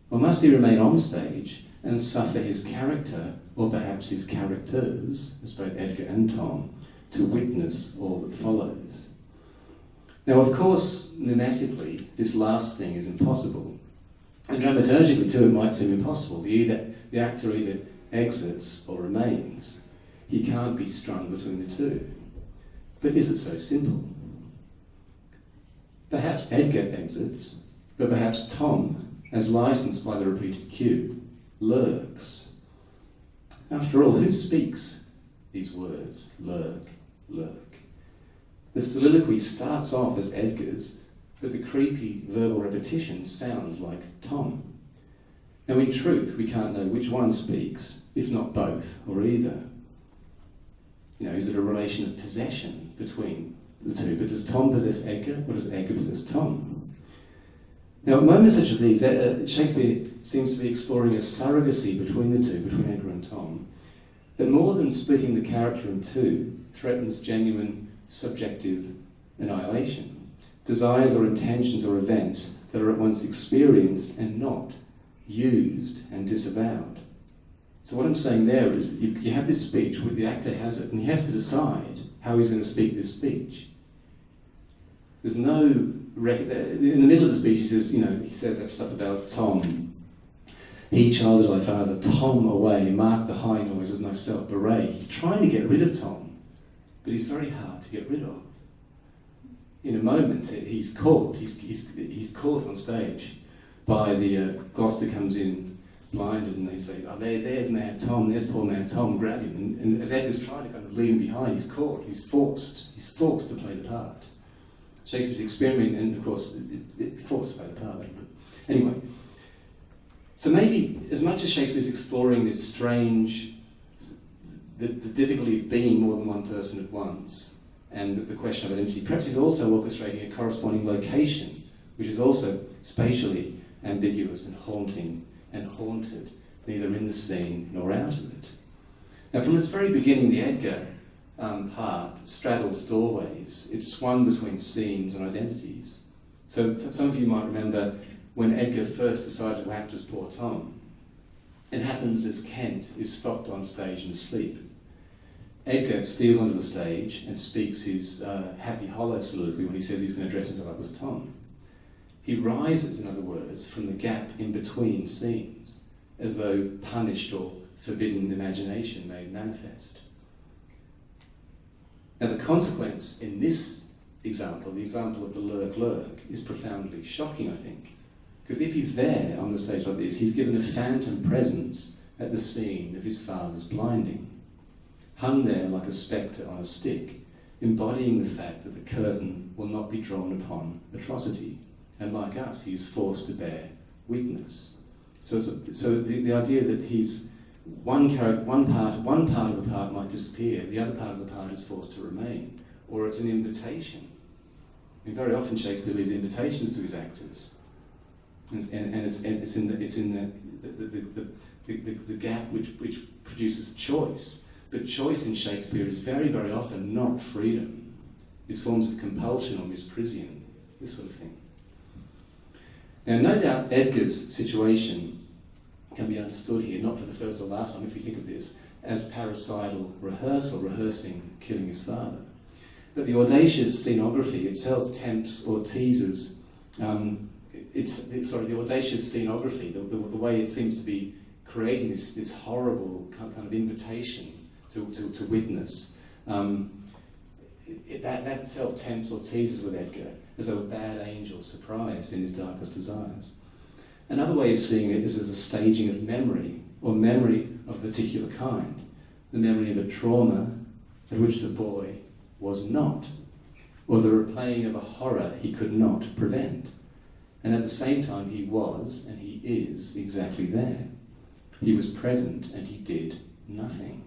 S4: Or must he remain on stage and suffer his character, or perhaps his characters, as both Edgar and Tom, to witness all that follows? Now, of course, pneumatically, this last thing is impossible. And dramaturgically, too, it might seem impossible. The actor either exits or remains. He can't be strung between the two. But is it so simple? Perhaps Edgar exits, but perhaps Tom, as licensed by the repeated cue, lurks. After all, who speaks these words? Lurk, lurk. The soliloquy starts off as Edgar's, but the creepy verbal repetition sounds like Tom. Now, in truth, we can't know which one speaks, if not both, or either. Is it a relation of possession between the two? But does Tom possess Edgar, or does Edgar possess Tom? Now, at moments such as these, Shakespeare seems to be exploring a surrogacy between the two, between Edgar and Tom, that more than splitting the character in two, threatens genuine subjective annihilation. Desires or intentions or events that are at once experienced and not, used and disavowed. So what I'm saying there is you have this speech where the actor has it and he has to decide how he's going to speak this speech. There's no in the middle of the speech he says that stuff about Tom. He childed thy father, Tom away, mark the high noises myself bewray. He's trying to get rid of Tom, but he's very hard to get rid of. In a moment, he's caught. He's caught on stage by the Gloucester comes in blinded, and they say, "Oh, there's Mad Tom. There's poor Mad Tom. Grab him." And as Edgar's trying to kind of leave him behind, he's caught. He's forced to play the part. Shakespeare's experiment, and of course, it forced to play the part. Anyway, so maybe as much as Shakespeare's exploring this strange, the difficulty of being more than one person at once, and the question of identity, perhaps he's also orchestrating a corresponding location, which is also spatially ambiguous and haunting and haunted, neither in the scene nor out of it. Now, from its very beginning, the Edgar part straddles doorways. It's swung between scenes and identities. So some of you might remember when Edgar first decided to act as poor Tom. It happens as Kent is stopped on stage and asleep. Edgar steals onto the stage and speaks his happy hollow soliloquy when he says he's going to dress himself up as Tom. He rises, in other words, from the gap in between scenes, as though punished or forbidden imagination made manifest. Now, the consequence in this example, the example of the lurk, is profoundly shocking, I think. Because if he's there on the stage like this, he's given a phantom presence at the scene of his father's blinding, hung there like a spectre on a stick, embodying the fact that the curtain will not be drawn upon atrocity. And like us, he is forced to bear witness. So the idea that he's one part of the part might disappear, the other part of the part is forced to remain, or it's an invitation. I mean, very often Shakespeare leaves invitations to his actors, and it's in the gap which produces choice. But choice in Shakespeare is very, very often not freedom. It's forms of compulsion or misprision, this sort of thing. Now, no doubt Edgar's situation can be understood here, not for the first or last time, if we think of this, as parricidal rehearsing killing his father. But the audacious scenography itself tempts or teases, the audacious scenography, the way it seems to be creating this horrible kind of invitation to witness, that itself tempts or teases with Edgar, as though a bad angel surprised in his darkest desires. Another way of seeing it is as a staging of memory, or memory of a particular kind. The memory of a trauma at which the boy was not, or the replaying of a horror he could not prevent. And at the same time he was, and he is, exactly there. He was present and he did nothing.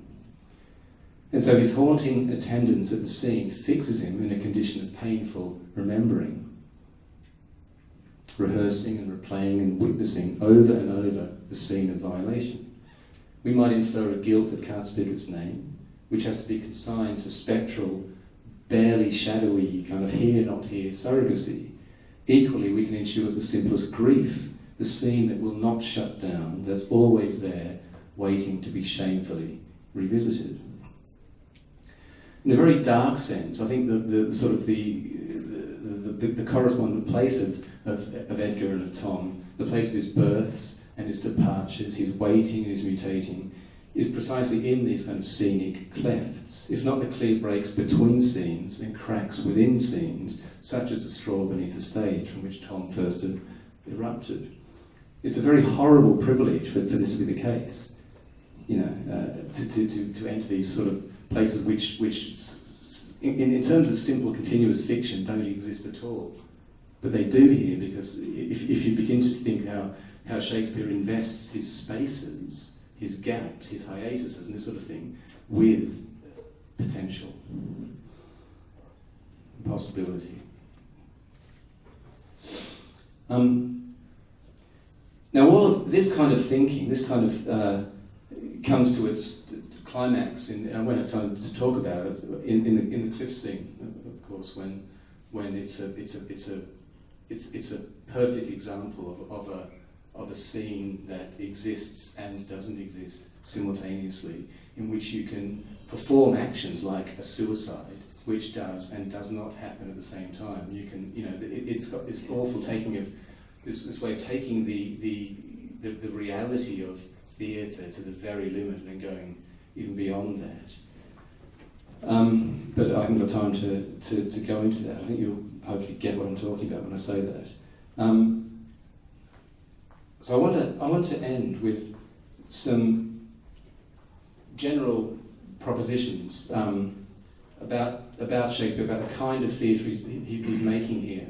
S4: And so his haunting attendance at the scene fixes him in a condition of painful remembering, rehearsing and replaying and witnessing over and over the scene of violation. We might infer a guilt that can't speak its name, which has to be consigned to spectral, barely shadowy, kind of here, not here surrogacy. Equally, we can intuit the simplest grief, the scene that will not shut down, that's always there, waiting to be shamefully revisited. In a very dark sense, I think the the correspondent place of Edgar and of Tom, the place of his births and his departures, his waiting and his mutating, is precisely in these kind of scenic clefts, if not the clear breaks between scenes and cracks within scenes, such as the straw beneath the stage from which Tom first erupted. It's a very horrible privilege for this to be the case, you know, to enter these sort of places which in terms of simple continuous fiction don't exist at all. But they do here, because if you begin to think how Shakespeare invests his spaces, his gaps, his hiatuses and this sort of thing with potential, possibility. Now all of this kind of thinking, this kind of comes to its climax, and I won't have time to talk about it, in the cliff scene, of course, when it's a perfect example of a scene that exists and doesn't exist simultaneously, in which you can perform actions like a suicide, which does and does not happen at the same time. You can, you know, it's got this awful taking of this way of taking the reality of theatre to the very limit and then going even beyond that. But I haven't got time to go into that. I think you'll hopefully get what I'm talking about when I say that. So I want to end with some general propositions about Shakespeare, about the kind of theatre he's making here.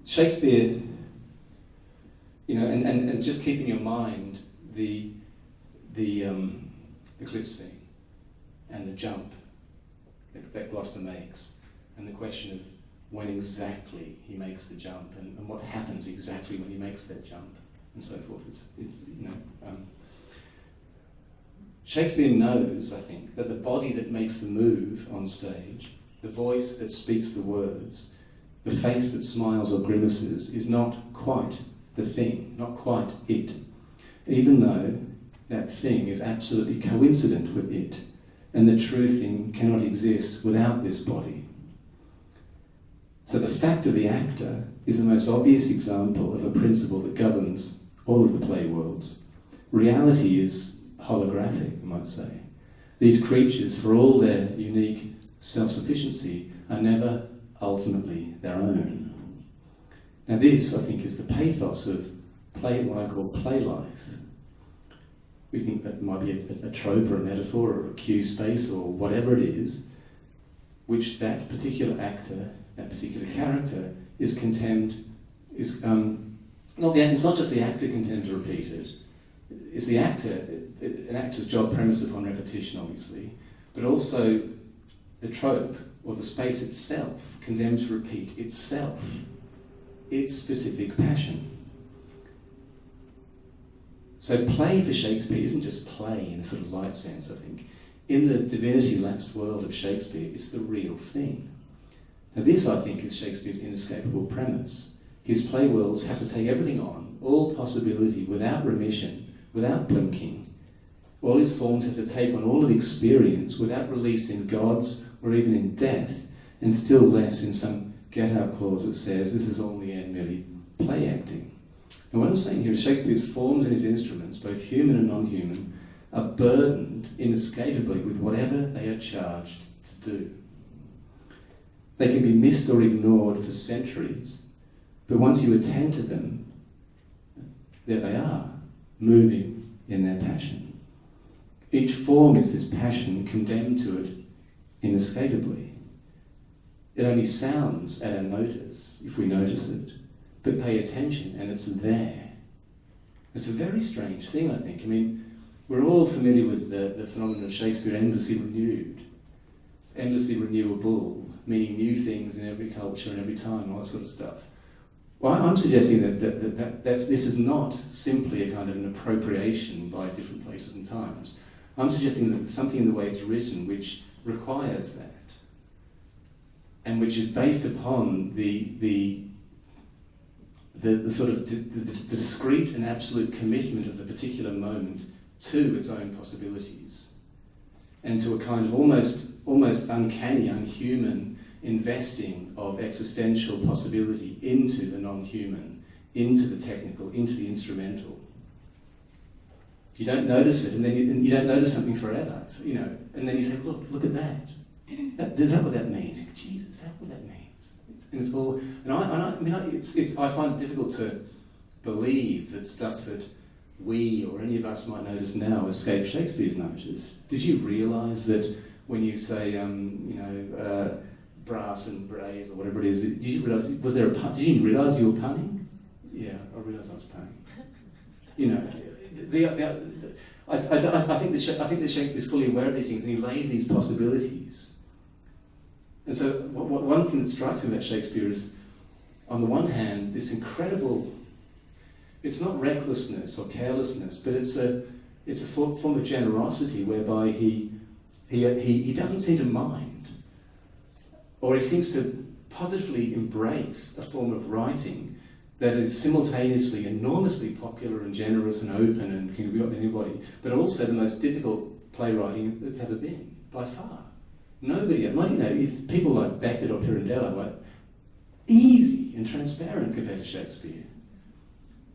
S4: Shakespeare, you know, and just keep in your mind the cliff scene and the jump that Gloucester makes, and the question of when exactly he makes the jump, and what happens exactly when he makes that jump, and so forth. It's you know, Shakespeare knows, I think, that the body that makes the move on stage, the voice that speaks the words, the face that smiles or grimaces, is not quite the thing, not quite it, even though that thing is absolutely coincident with it, and the true thing cannot exist without this body. So the fact of the actor is the most obvious example of a principle that governs all of the play worlds. Reality is holographic, you might say. These creatures, for all their unique self-sufficiency, are never ultimately their own. Now this, I think, is the pathos of play, what I call play life. It might be a trope or a metaphor or a cue space or whatever it is, which that particular actor, that particular character is content, it's not just the actor content to repeat it, it's the actor, an actor's job premised upon repetition, obviously, but also the trope or the space itself condemned to repeat itself, its specific passion. So play for Shakespeare isn't just play in a sort of light sense, I think. In the divinity-lapsed world of Shakespeare, it's the real thing. Now this, I think, is Shakespeare's inescapable premise. His play worlds have to take everything on, all possibility, without remission, without blinking. All his forms have to take on all of experience without release in gods or even in death, and still less in some get-out clause that says this is all in the end merely play acting. And what I'm saying here is Shakespeare's forms and his instruments, both human and non-human, are burdened inescapably with whatever they are charged to do. They can be missed or ignored for centuries, but once you attend to them, there they are, moving in their passion. Each form is this passion condemned to it inescapably. It only sounds at our notice, if we notice it, but pay attention and it's there. It's a very strange thing, I think. I mean, we're all familiar with the phenomenon of Shakespeare endlessly renewed, endlessly renewable, meaning new things in every culture and every time, all that sort of stuff. Well, I'm suggesting that this is not simply a kind of an appropriation by different places and times. I'm suggesting that there's something in the way it's written which requires that, and which is based upon the sort of the discrete and absolute commitment of the particular moment to its own possibilities. and to a kind of almost uncanny, unhuman investing of existential possibility into the non-human, into the technical, into the instrumental. You don't notice it, and then you don't notice something forever, you know, and then you say, look at that. Is that what that means? Jesus, is that what that means? And it's all, and I mean, I find it difficult to believe that stuff that we or any of us might notice now escape Shakespeare's notice. Did you realise that when you say, brass and braze or whatever it is, did you realise, was there a pun? Did you realise you were punning? Yeah, I realised I was punning. You know, I think that Shakespeare's fully aware of these things, and he lays these possibilities. And so one thing that strikes me about Shakespeare is, on the one hand, this incredible, it's not recklessness or carelessness, but it's a form of generosity whereby he doesn't seem to mind, or he seems to positively embrace a form of writing that is simultaneously enormously popular and generous and open and can be up to anybody, but also the most difficult playwriting that's ever been, by far. Nobody, if people like Beckett or Pirandello are easy and transparent compared to Shakespeare.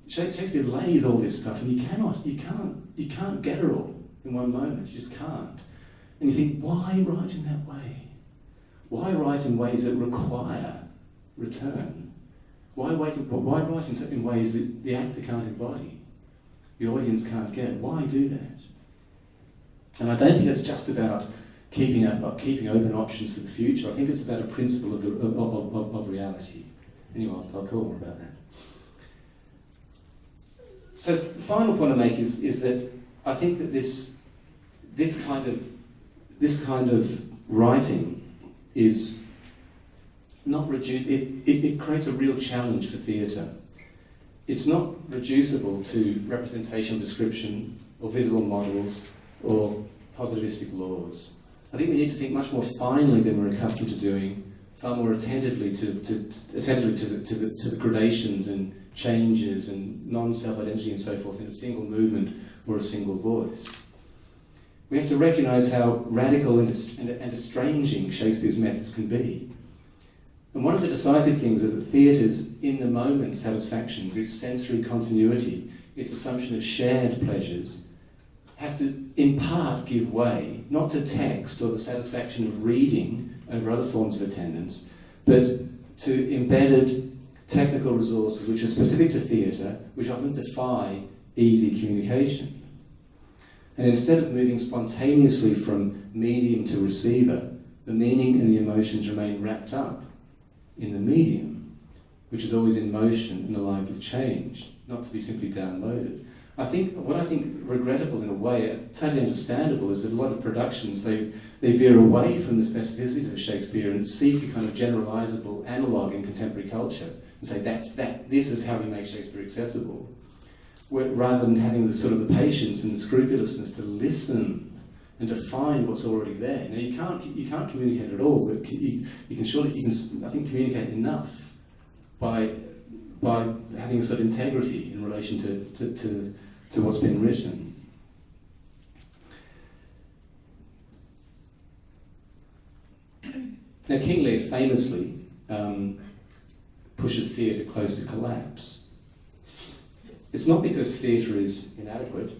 S4: Shakespeare lays all this stuff, and you can't get it all in one moment. You just can't. And you think, why write in that way? Why write in ways that require return? Why write in ways that the actor can't embody, the audience can't get? Why do that? And I don't think it's just about keeping open options for the future. I think it's about a principle of reality. Anyway, I'll talk more about that. So the final point I make is that I think that this kind of writing is not reduced. It creates a real challenge for theatre. It's not reducible to representational description or visible models or positivistic laws. I think we need to think much more finely than we're accustomed to doing, far more attentively to the gradations and changes and non-self-identity and so forth in a single movement or a single voice. We have to recognise how radical and estranging Shakespeare's methods can be. And one of the decisive things is that theatre's in-the-moment satisfactions, its sensory continuity, its assumption of shared pleasures, have to, in part, give way, not to text or the satisfaction of reading over other forms of attendance, but to embedded technical resources which are specific to theatre, which often defy easy communication. And instead of moving spontaneously from medium to receiver, the meaning and the emotions remain wrapped up in the medium, which is always in motion and alive with change, not to be simply downloaded. What I think regrettable in a way, totally understandable, is that a lot of productions, they veer away from the specificities of Shakespeare and seek a kind of generalisable analogue in contemporary culture and say, this is how we make Shakespeare accessible. Rather than having the sort of the patience and the scrupulousness to listen and to find what's already there. Now you can't communicate at all, but you can I think communicate enough by having a sort of integrity in relation to what's been written. Now King Lear famously pushes theatre close to collapse. It's not because theatre is inadequate,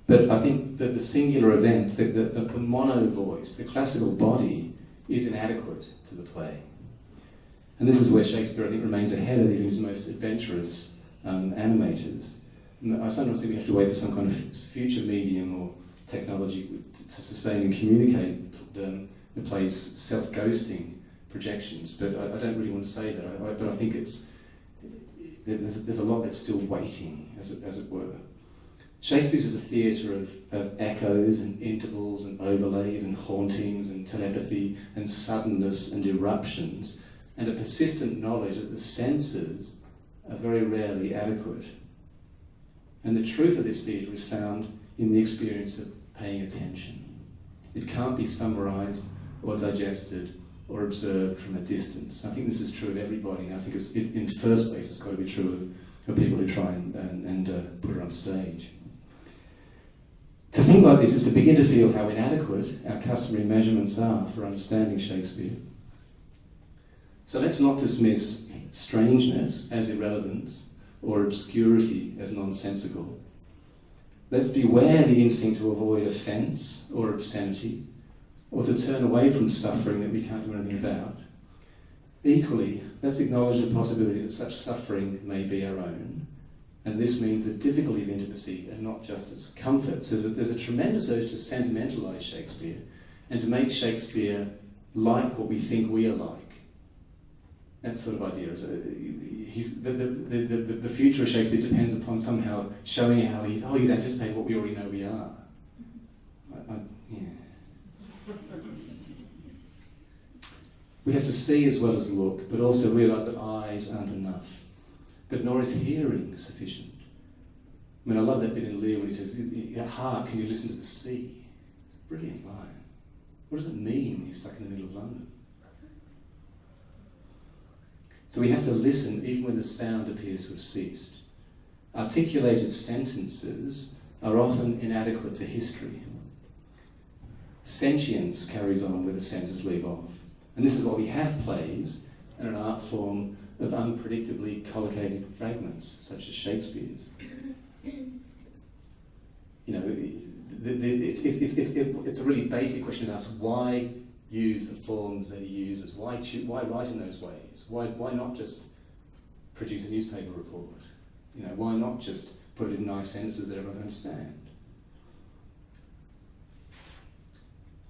S4: but I think that the singular event, the mono voice, the classical body, is inadequate to the play. And this is where Shakespeare, I think, remains ahead of his most adventurous animators. I sometimes think we have to wait for some kind of future medium or technology to sustain and communicate the play's self-ghosting projections, but I don't really want to say that. But I think there's a lot that's still waiting, as it were. Shakespeare's is a theatre of echoes and intervals and overlays and hauntings and telepathy and suddenness and eruptions, and a persistent knowledge that the senses are very rarely adequate. And the truth of this theatre is found in the experience of paying attention. It can't be summarised or digested or observed from a distance. I think this is true of everybody, and I think in the first place it's got to be true of people who try and put it on stage. To think like this is to begin to feel how inadequate our customary measurements are for understanding Shakespeare. So let's not dismiss strangeness as irrelevance or obscurity as nonsensical. Let's beware the instinct to avoid offence or obscenity, or to turn away from suffering that we can't do anything about. Equally, let's acknowledge the possibility that such suffering may be our own, and this means the difficulty of intimacy and not just its comforts. There's a tremendous urge to sentimentalise Shakespeare and to make Shakespeare like what we think we are like. That sort of idea. The future of Shakespeare depends upon somehow showing how he's anticipating what we already know we are. Yeah. We have to see as well as look, but also realise that eyes aren't enough, that nor is hearing sufficient. I mean, I love that bit in Lear when he says, "Hark, can you listen to the sea?" It's a brilliant line. What does it mean when you're stuck in the middle of London? So we have to listen even when the sound appears to have ceased. Articulated sentences are often inadequate to history. Sentience carries on where the senses leave off. And this is why we have plays and an art form of unpredictably collocated fragments, such as Shakespeare's. You know, it's a really basic question to ask: why use the forms that he uses? Why write in those ways? Why not just produce a newspaper report? You know, why not just put it in nice sentences that everyone can understand?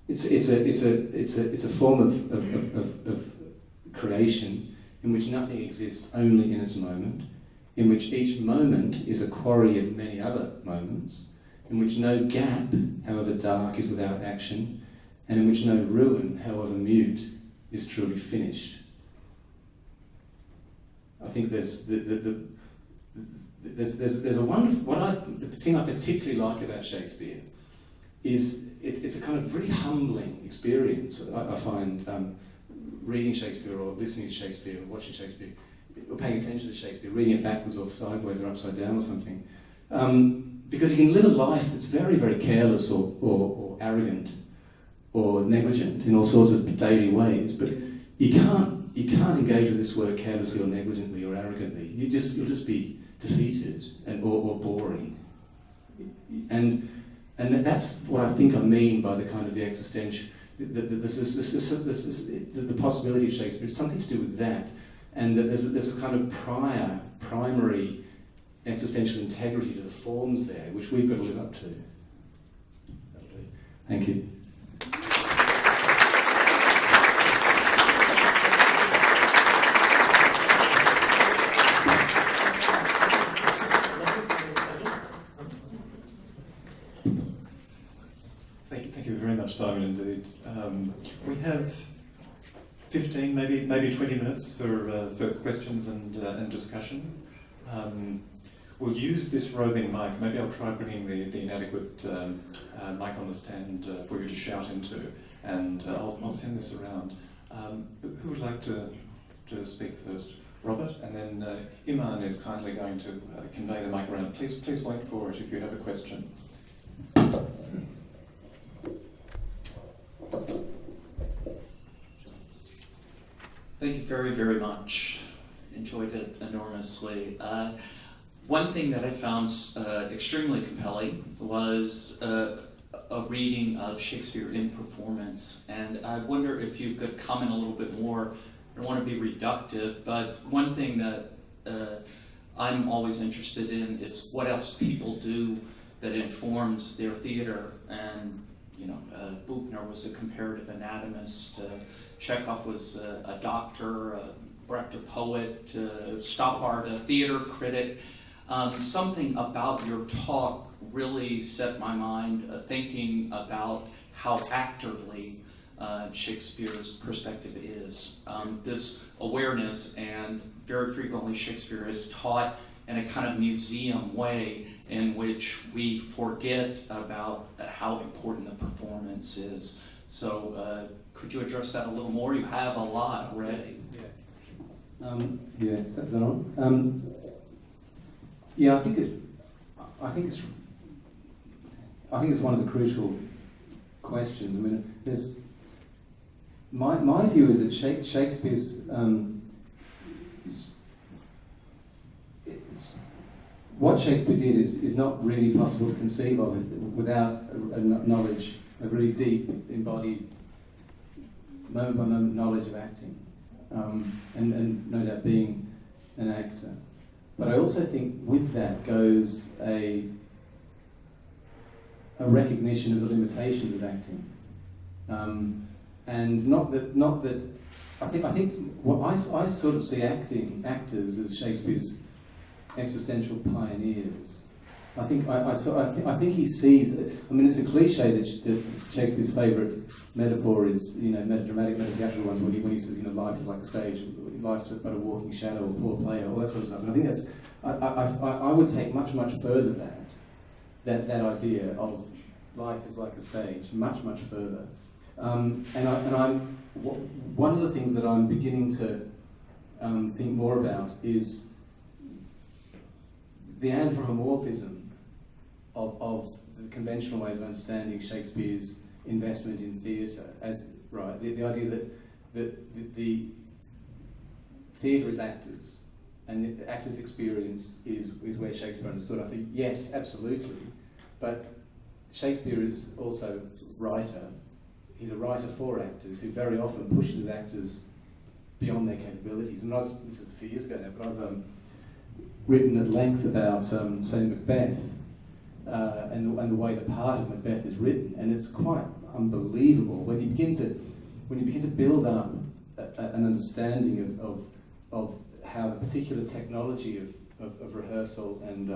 S4: It's a form of creation in which nothing exists only in its moment, in which each moment is a quarry of many other moments, in which no gap, however dark, is without action, and in which no ruin, however mute, is truly finished. I think there's a wonderful. The thing I particularly like about Shakespeare is it's a kind of really humbling experience. I find reading Shakespeare or listening to Shakespeare or watching Shakespeare or paying attention to Shakespeare, reading it backwards or sideways or upside down or something, because you can live a life that's very, very careless or arrogant or negligent in all sorts of daily ways, but you can't engage with this work carelessly or negligently or arrogantly. You'll just be defeated or boring. And that's what I think I mean by the kind of the existential, the possibility of Shakespeare. It's something to do with that, and that there's a kind of primary existential integrity to the forms there, which we've got to live up to. Thank you.
S1: Thank you very much, Simon, indeed. We have 15, maybe 20 minutes for questions and discussion. We'll use this roving mic. Maybe I'll try bringing the inadequate mic on the stand for you to shout into, and I'll send this around. Who would like to speak first? Robert, and then Iman is kindly going to convey the mic around. Please wait for it if you have a question.
S7: Thank you very, very much. Enjoyed it enormously. One thing that I found extremely compelling was a reading of Shakespeare in performance, and I wonder if you could comment a little bit more. I don't want to be reductive, but one thing that I'm always interested in is what else people do that informs their theater. And Buchner was a comparative anatomist. Chekhov was a doctor, Brecht a poet, Stoppard a theater critic. Something about your talk really set my mind thinking about how actorly Shakespeare's perspective is. This awareness, and very frequently Shakespeare is taught in a kind of museum way in which we forget about how important the performance is. So could you address that a little more? You have a lot already.
S4: Is that on? Yeah, I think it's. I think it's one of the crucial questions. I mean, there's my view is that Shakespeare's what Shakespeare did is not really possible to conceive of without a knowledge, a really deep, embodied, moment-by-moment knowledge of acting, and no doubt being an actor. But I also think with that goes a recognition of the limitations of acting, and not that. I think what I sort of see actors as Shakespeare's existential pioneers. I think he sees. I mean, it's a cliche that Shakespeare's favourite metaphor is, melodramatic, metatheatrical ones, when he says, life is like a stage, life's but a walking shadow, or poor player, all that sort of stuff. And I think that's. I would take much further that idea of life is like a stage, much further. One of the things that I'm beginning to think more about is the anthropomorphism of the conventional ways of understanding Shakespeare's investment in theatre, as the idea that the theatre is actors, and the actors' experience is where Shakespeare understood. I say yes, absolutely, but Shakespeare is also a writer. He's a writer for actors who very often pushes his actors beyond their capabilities. And this is a few years ago now, but I've written at length about, say, Macbeth, and the way the part of Macbeth is written, and it's quite unbelievable when you begin to build up an understanding of how the particular technology of rehearsal and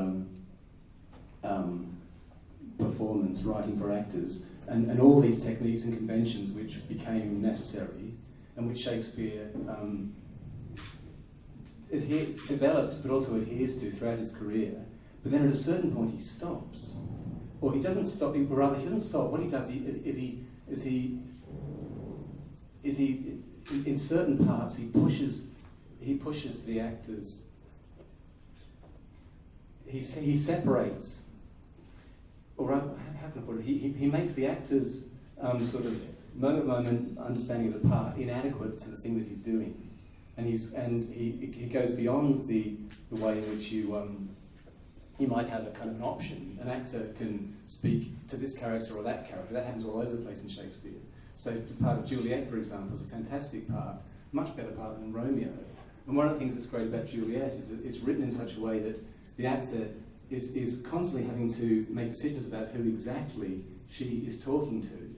S4: performance, writing for actors, and all these techniques and conventions which became necessary, and which Shakespeare developed but also adheres to throughout his career. But then at a certain point he stops, or he doesn't stop. Or rather, he doesn't stop. What he does is he in certain parts he pushes the actors. He separates, or rather, how can I put it? He makes the actors sort of moment understanding of the part inadequate to the thing that he's doing. And he goes beyond the way in which you might have a kind of an option. An actor can speak to this character or that character. That happens all over the place in Shakespeare. So the part of Juliet, for example, is a fantastic part, much better part than Romeo. And one of the things that's great about Juliet is that it's written in such a way that the actor is constantly having to make decisions about who exactly she is talking to,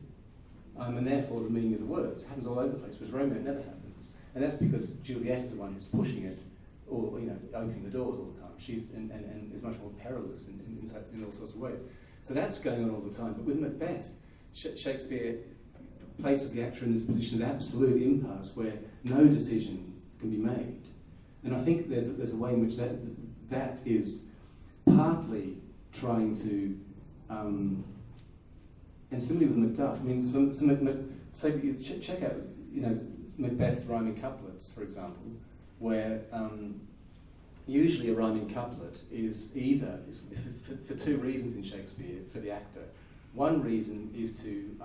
S4: and therefore the meaning of the words. It happens all over the place, whereas Romeo never happens. And that's because Juliet is the one who's pushing it, or opening the doors all the time. She's and is much more perilous in all sorts of ways. So that's going on all the time. But with Macbeth, Shakespeare places the actor in this position of absolute impasse where no decision can be made. And I think there's a way in which that is partly trying to, and similarly with Macduff. I mean, check out Macbeth's rhyming couplets, for example, where usually a rhyming couplet is for two reasons in Shakespeare for the actor. One reason is to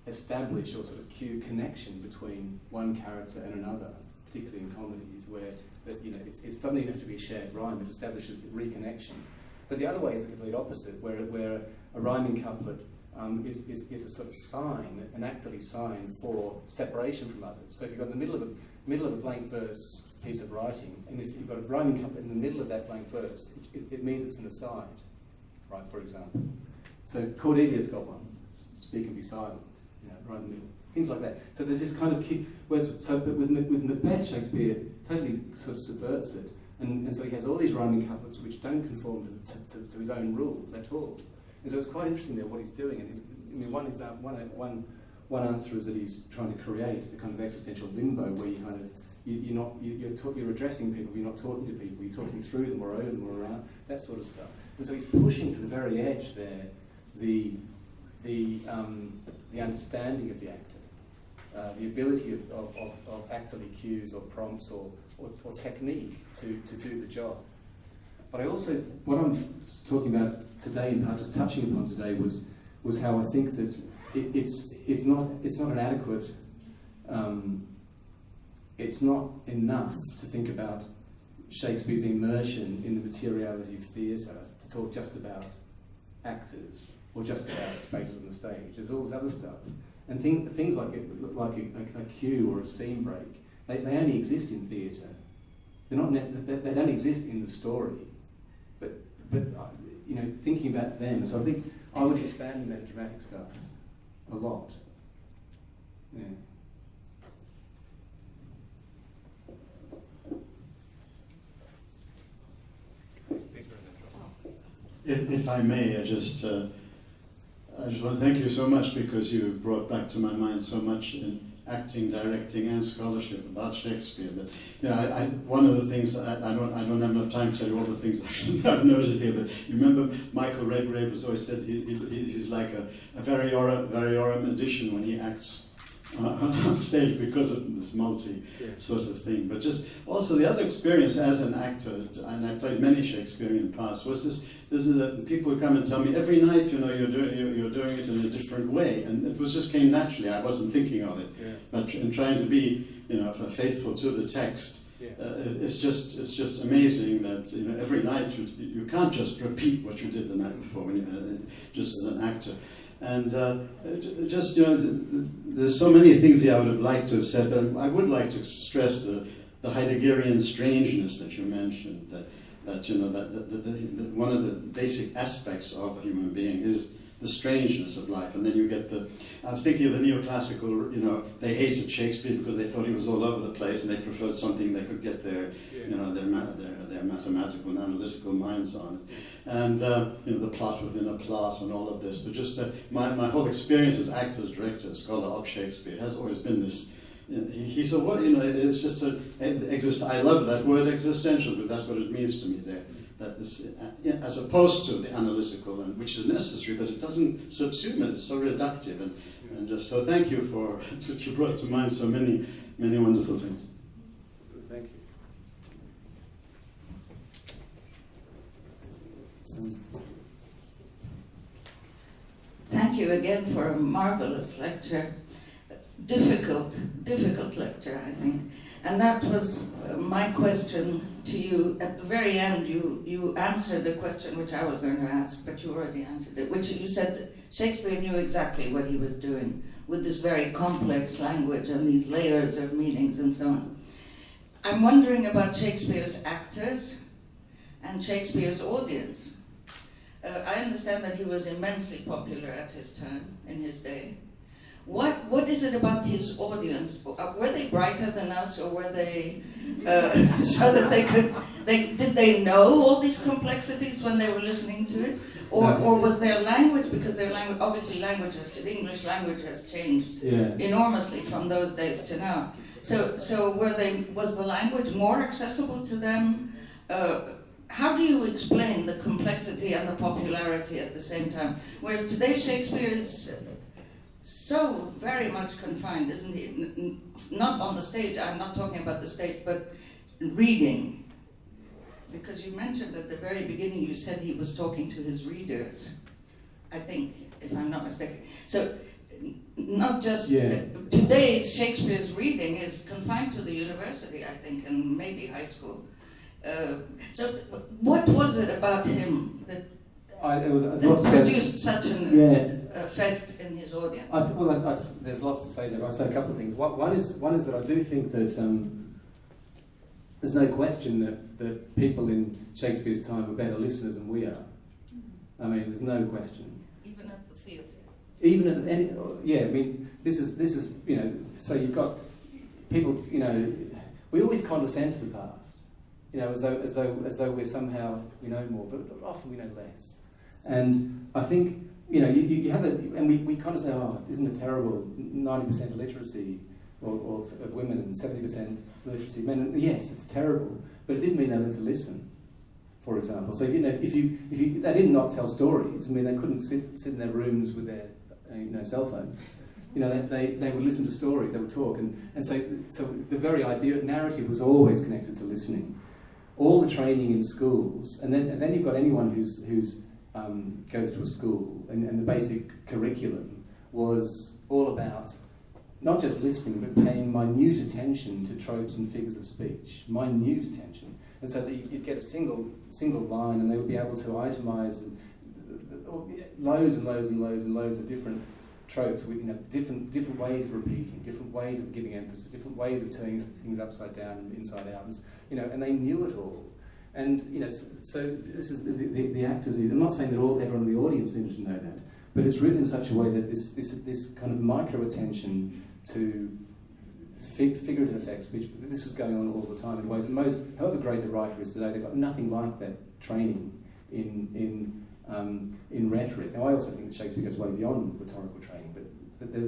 S4: establish or sort of cue connection between one character and another, particularly in comedies where it doesn't even have to be a shared rhyme, it establishes reconnection. But the other way is the complete opposite, where a rhyming couplet is a sort of sign, an actorly sign for separation from others. So if you've got in the middle of a blank verse piece of writing, and if you've got a rhyming couplet in the middle of that blank verse, it means it's an aside, right? For example, so Cordelia's got one: "Speak and be silent," right in the middle. Things like that. So there's this kind of but with Macbeth, Shakespeare totally sort of subverts it, and so he has all these rhyming couplets which don't conform to his own rules at all. And so it's quite interesting there what he's doing. And one example, one answer is that he's trying to create a kind of existential limbo where you kind of you're addressing people, but you're not talking to people. You're talking through them or over them or around, that sort of stuff. And so he's pushing to the very edge there the understanding of the actor, the ability of actorly cues or prompts or technique to do the job. But I also, what I'm talking about today, in part just touching upon today, was was how I think that it's not an adequate, it's not enough to think about Shakespeare's immersion in the materiality of theatre to talk just about actors or just about spaces on the stage. There's all this other stuff, and things like a cue or a scene break. They only exist in theatre. They're not they don't exist in the story. But thinking about them. So I think I would expand that dramatic stuff a lot. Yeah.
S8: If I may, I just want to thank you so much, because you brought back to my mind so much in acting, directing, and scholarship about Shakespeare. But one of the things I don't have enough time to tell you all the things I've noted here. But you remember Michael Redgrave has always said he's like a variorum edition when he acts on stage, because of this multi sort of thing. But just also the other experience as an actor, and I played many Shakespearean parts, was this is that people would come and tell me every night, you're doing it in a different way, and it just came naturally. I wasn't thinking of it, but in trying to be faithful to the text. It's just amazing that every night you can't just repeat what you did the night before when just as an actor. And there's so many things here I would have liked to have said, but I would like to stress the Heideggerian strangeness that you mentioned. That one of the basic aspects of a human being is the strangeness of life. And then you get I was thinking of the neoclassical, they hated Shakespeare because they thought he was all over the place, and they preferred something they could get their mathematical and analytical minds on. And the plot within a plot and all of this. But just my whole experience as actor, director, scholar of Shakespeare has always been this. He's a word, it's just I love that word existential, because that's what it means to me there. That is, as opposed to the analytical, and which is necessary, but it doesn't subsume it. It's so reductive, and just so thank you for that you brought to mind so many wonderful things.
S2: Thank you.
S9: Thank you again for a marvelous lecture. Difficult lecture, I think. And that was my question to you. At the very end, you answered the question which I was going to ask, but you already answered it, which you said that Shakespeare knew exactly what he was doing with this very complex language and these layers of meanings and so on. I'm wondering about Shakespeare's actors and Shakespeare's audience. I understand that he was immensely popular at his time, in his day. What is it about his audience? Were they brighter than us, or were they so that did they know all these complexities when they were listening to it, or was their language, because their language, obviously the English language has changed enormously from those days to now. So was the language more accessible to them? How do you explain the complexity and the popularity at the same time? Whereas today Shakespeare is so very much confined, isn't he? Not on the stage, I'm not talking about the stage, but reading. Because you mentioned at the very beginning, you said he was talking to his readers, I think, if I'm not mistaken. So, not just, today Shakespeare's reading is confined to the university, I think, and maybe high school. So, what was it about him that produced such an effect in his audience?
S4: There's lots to say there. I'll say a couple of things. One is that I do think that there's no question that people in Shakespeare's time were better listeners than we are. I mean, there's no question.
S9: Even at the theatre.
S4: Even at any, I mean, this is so you've got people, we always condescend to the past, as though we're somehow we know more, but often we know less. And I think you have it, and we kind of say, oh, isn't it terrible? 90% illiteracy of women and 70% literacy of men. And yes, it's terrible, but it didn't mean they learned to listen, for example. So if you they did not tell stories. I mean, they couldn't sit in their rooms with their cell phones. They would listen to stories, they would talk, and so the very idea narrative was always connected to listening. All the training in schools, and then you've got anyone who's
S10: goes to a school, and the basic curriculum was all about not just listening, but paying minute attention to tropes and figures of speech, minute attention. And so that you'd get a single line, and they would be able to itemise loads and loads and loads and loads of different tropes with different ways of repeating, different ways of giving emphasis, different ways of turning things upside down and inside out, and they knew it all. And so this is the actors. I'm not saying that everyone in the audience seems to know that, but it's written in such a way that this kind of micro attention to figurative effects, which this was going on all the time in ways that however great the writer is today, they've got nothing like that training in rhetoric. Now, I also think that Shakespeare goes way beyond rhetorical training, but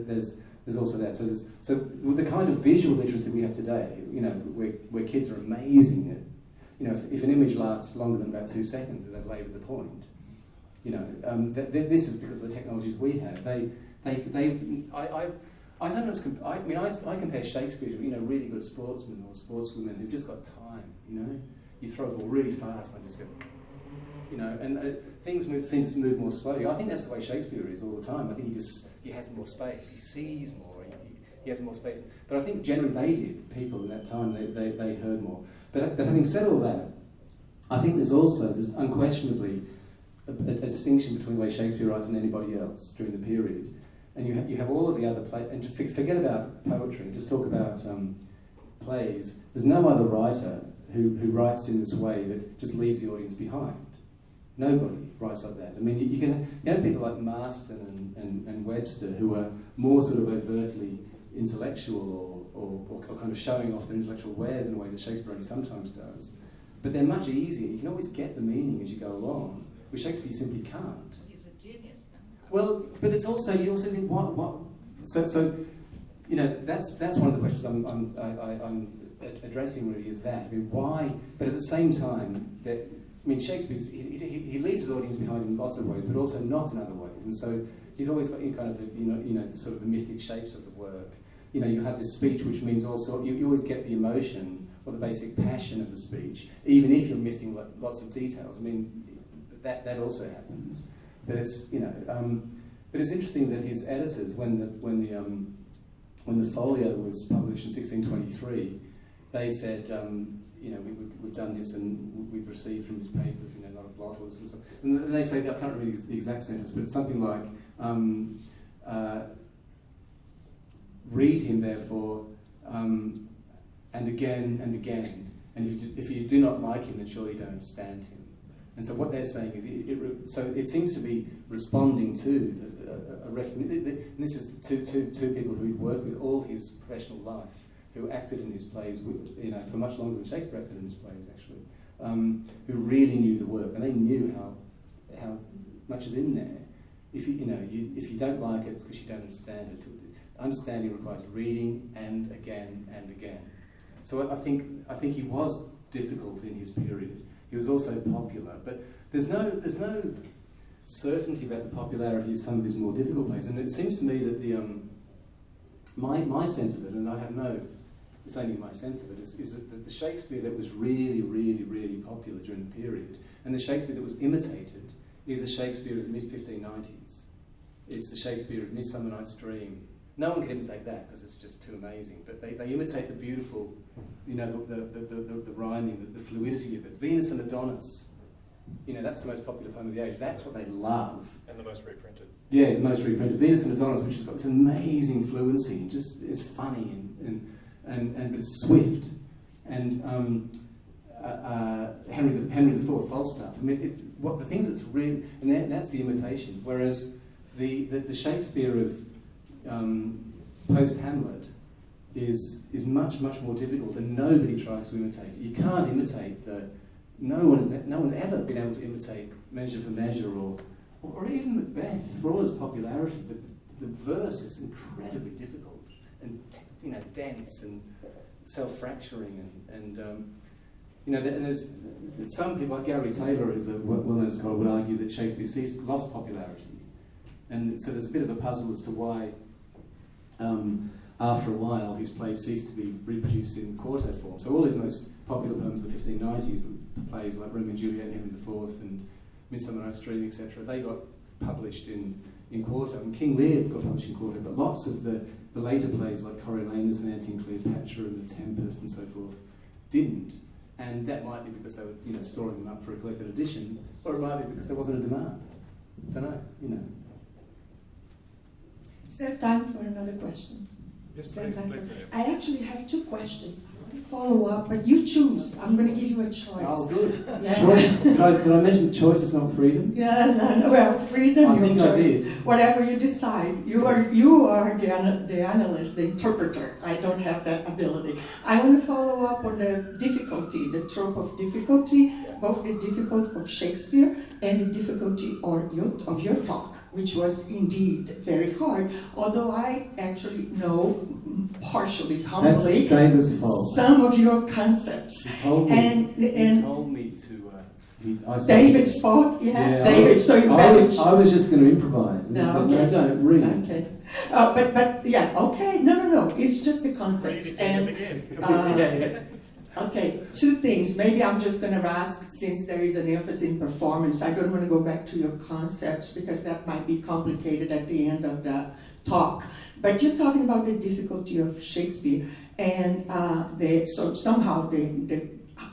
S10: there's also that. So with the kind of visual literacy we have today, where kids are amazing at, if an image lasts longer than about 2 seconds, they've laboured the point. This is because of the technologies we have. I sometimes I compare Shakespeare to really good sportsmen or sportswomen who've just got time. You throw a ball really fast and just go. And things seem to move more slowly. I think that's the way Shakespeare is all the time. I think he has more space. He sees more. He has more space. But I think generally they did. People in that time they heard more. But having said all that, I think there's unquestionably a distinction between the way Shakespeare writes and anybody else during the period. And you have all of the other plays, and to forget about poetry and just talk about plays. There's no other writer who writes in this way that just leaves the audience behind. Nobody writes like that. I mean, you have people like Marston and Webster who are more sort of overtly intellectual or kind of showing off their intellectual wares in a way that Shakespeare only sometimes does. But they're much easier. You can always get the meaning as you go along, which Shakespeare you simply can't.
S9: He's a genius.
S10: Well, but it's also, you also think, what? So that's one of the questions I'm addressing really is that. I mean, why? But at the same time, Shakespeare, he leaves his audience behind in lots of ways, but also not in other ways. And so he's always got kind of sort of the mythic shapes of the work. You have this speech, which means also you always get the emotion or the basic passion of the speech, even if you're missing lots of details. I mean, that also happens. But it's but it's interesting that his editors, when the folio was published in 1623, they said, we've done this and we've received from his papers, a lot of blotters and stuff. And they say, I can't remember the exact sentence, but it's something like, read him therefore, and again and again. And if you do not like him, then surely you don't understand him. And so what they're saying is, so it seems to be responding to a recognition. And this is two people who he'd worked with all his professional life, who acted in his plays, for much longer than Shakespeare acted in his plays, actually, who really knew the work, and they knew how much is in there. If you don't like it, it's because you don't understand it. Understanding requires reading and again and again. So I think he was difficult in his period. He was also popular, but there's no certainty about the popularity of some of his more difficult plays. And it seems to me that my sense of it, and I have it's only my sense of it, is that the Shakespeare that was really, really, really popular during the period, and the Shakespeare that was imitated, is the Shakespeare of the mid-1590s. It's the Shakespeare of Midsummer Night's Dream. No one can imitate that because it's just too amazing. But they imitate the beautiful, the rhyming, the fluidity of it. Venus and Adonis, that's the most popular poem of the age. That's what they love.
S5: And the most reprinted.
S10: Yeah, the most reprinted. Venus and Adonis, which has got this amazing fluency, and just it's funny and but it's swift. And Henry IV, Falstaff. I mean, the things that's really, and that's the imitation. Whereas the Shakespeare of post Hamlet is much more difficult, and nobody tries to imitate it. You can't imitate no one's ever been able to imitate Measure for Measure or even Macbeth for all its popularity. But the verse is incredibly difficult and dense and self-fracturing and there's some people like Gary Taylor, who's a well-known scholar, would argue that Shakespeare lost popularity, and so there's a bit of a puzzle as to why. After a while, his plays ceased to be reproduced in quarto form. So all his most popular poems of the 1590s, plays like Romeo and Juliet and Henry IV Midsummer Night's Dream, etc., they got published in quarto, and King Lear got published in quarto, but lots of the later plays like Coriolanus and Antony and Cleopatra and The Tempest and so forth didn't. And that might be because they were storing them up for a collected edition, or it might be because there wasn't a demand. Don't know,
S11: Is there time for another question?
S5: Yes,
S11: Same
S5: please.
S11: time for-
S5: Please.
S11: I actually have two questions. Follow up, but you choose. I'm going to give you a choice.
S10: Oh, good.
S11: Yeah.
S10: Choice. Did I mention choice is not freedom?
S11: Yeah, no, well, freedom,
S10: I
S11: your
S10: think I
S11: choice.
S10: did.
S11: Whatever you decide. You are the analyst, the interpreter. I don't have that ability. I want to follow up on the difficulty, the trope of difficulty, both the difficulty of Shakespeare and the difficulty of your talk, which was indeed very hard. Although I actually know, partially, humbly,
S10: That's David's fault.
S11: some of your concepts.
S10: He told me, he told me to. I said-
S11: David's fault, yeah,
S10: Yeah,
S11: David. So you managed.
S10: I was just going to improvise. And he said,
S11: okay.
S10: no, don't read.
S11: Okay, but yeah, okay. No. It's just the concept. And okay, two things. Maybe I'm just going to ask, since there is an emphasis in performance. I don't want to go back to your concepts because that might be complicated at the end of the talk. But you're talking about the difficulty of Shakespeare, and so somehow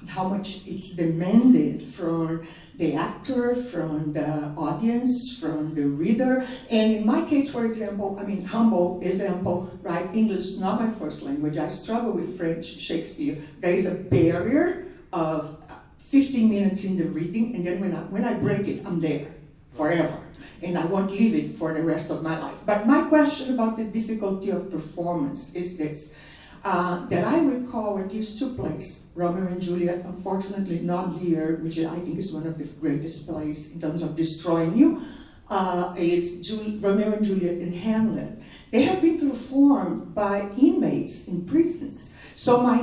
S11: how much it's demanded from the actor, from the audience, from the reader. And in my case, for example, humble example, right? English is not my first language. I struggle with French Shakespeare. There is a barrier of 15 minutes in the reading, and then when I break it, I'm there forever. And I won't leave it for the rest of my life. But my question about the difficulty of performance is this. That I recall at least two plays, Romeo and Juliet, unfortunately not Lear, which I think is one of the greatest plays in terms of destroying you, is Romeo and Juliet and Hamlet. They have been performed by inmates in prisons. So my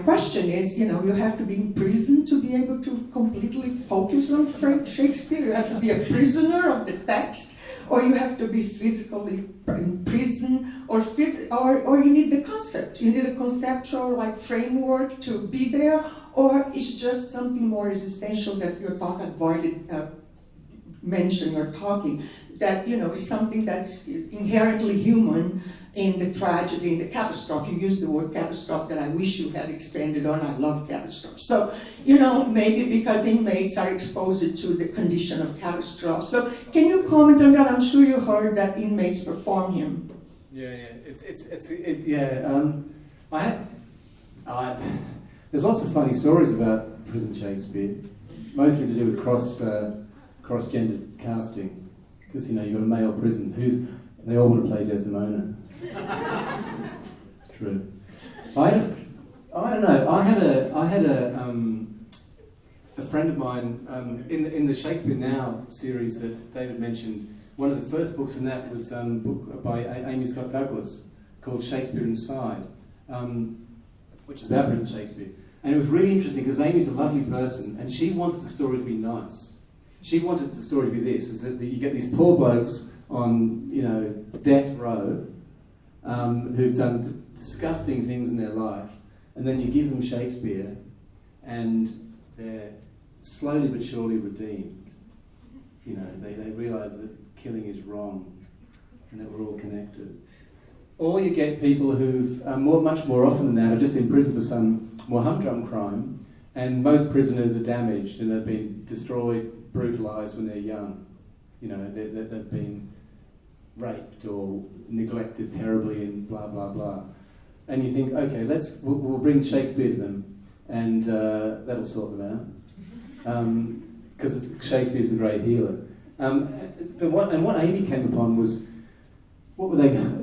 S11: question is, you have to be in prison to be able to completely focus on Shakespeare. You have to be a prisoner of the text, or you have to be physically in prison, or you need the concept. You need a conceptual framework to be there, or it's just something more existential that your talk avoided mentioning or talking, that is something that's inherently human in the tragedy, in the catastrophe. You used the word catastrophe that I wish you had expanded on. I love catastrophe. So, maybe because inmates are exposed to the condition of catastrophe. So, can you comment on that? I'm sure you heard that inmates perform him.
S10: There's lots of funny stories about prison Shakespeare, mostly to do with cross-gendered casting, because you've got a male prison they all want to play Desdemona. It's true. I don't know. I had a friend of mine in the Shakespeare Now series that David mentioned. One of the first books in that was a book by Amy Scott Douglas called Shakespeare Inside, which is about prison Shakespeare. And it was really interesting because Amy's a lovely person, and she wanted the story to be nice. She wanted the story to be this: is that you get these poor blokes on death row who've done disgusting things in their life, and then you give them Shakespeare, and they're slowly but surely redeemed. They realise that killing is wrong, and that we're all connected. Or you get people who've, much more often than that, are just in prison for some more humdrum crime, and most prisoners are damaged and they've been destroyed, brutalised when they're young. They've been raped or neglected terribly and blah, blah, blah. And you think, okay, we'll bring Shakespeare to them, and that'll sort them out. Because Shakespeare's the great healer. What Amy came upon was,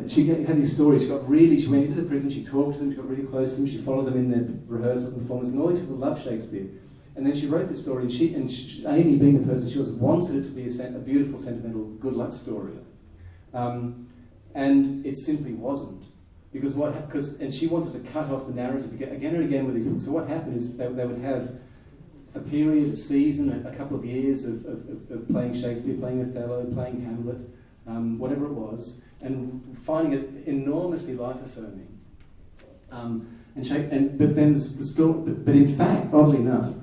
S10: she had these stories. She went into the prison, she talked to them, she got really close to them, she followed them in their rehearsals and performances, and all these people loved Shakespeare. And then she wrote this story, and Amy, being the person she was, wanted it to be a beautiful, sentimental, good luck story. And it simply wasn't. And she wanted to cut off the narrative again and again with these books. So what happened is they would have a period, a season, a couple of years of playing Shakespeare, playing Othello, playing Hamlet, whatever it was, and finding it enormously life-affirming. But in fact, oddly enough,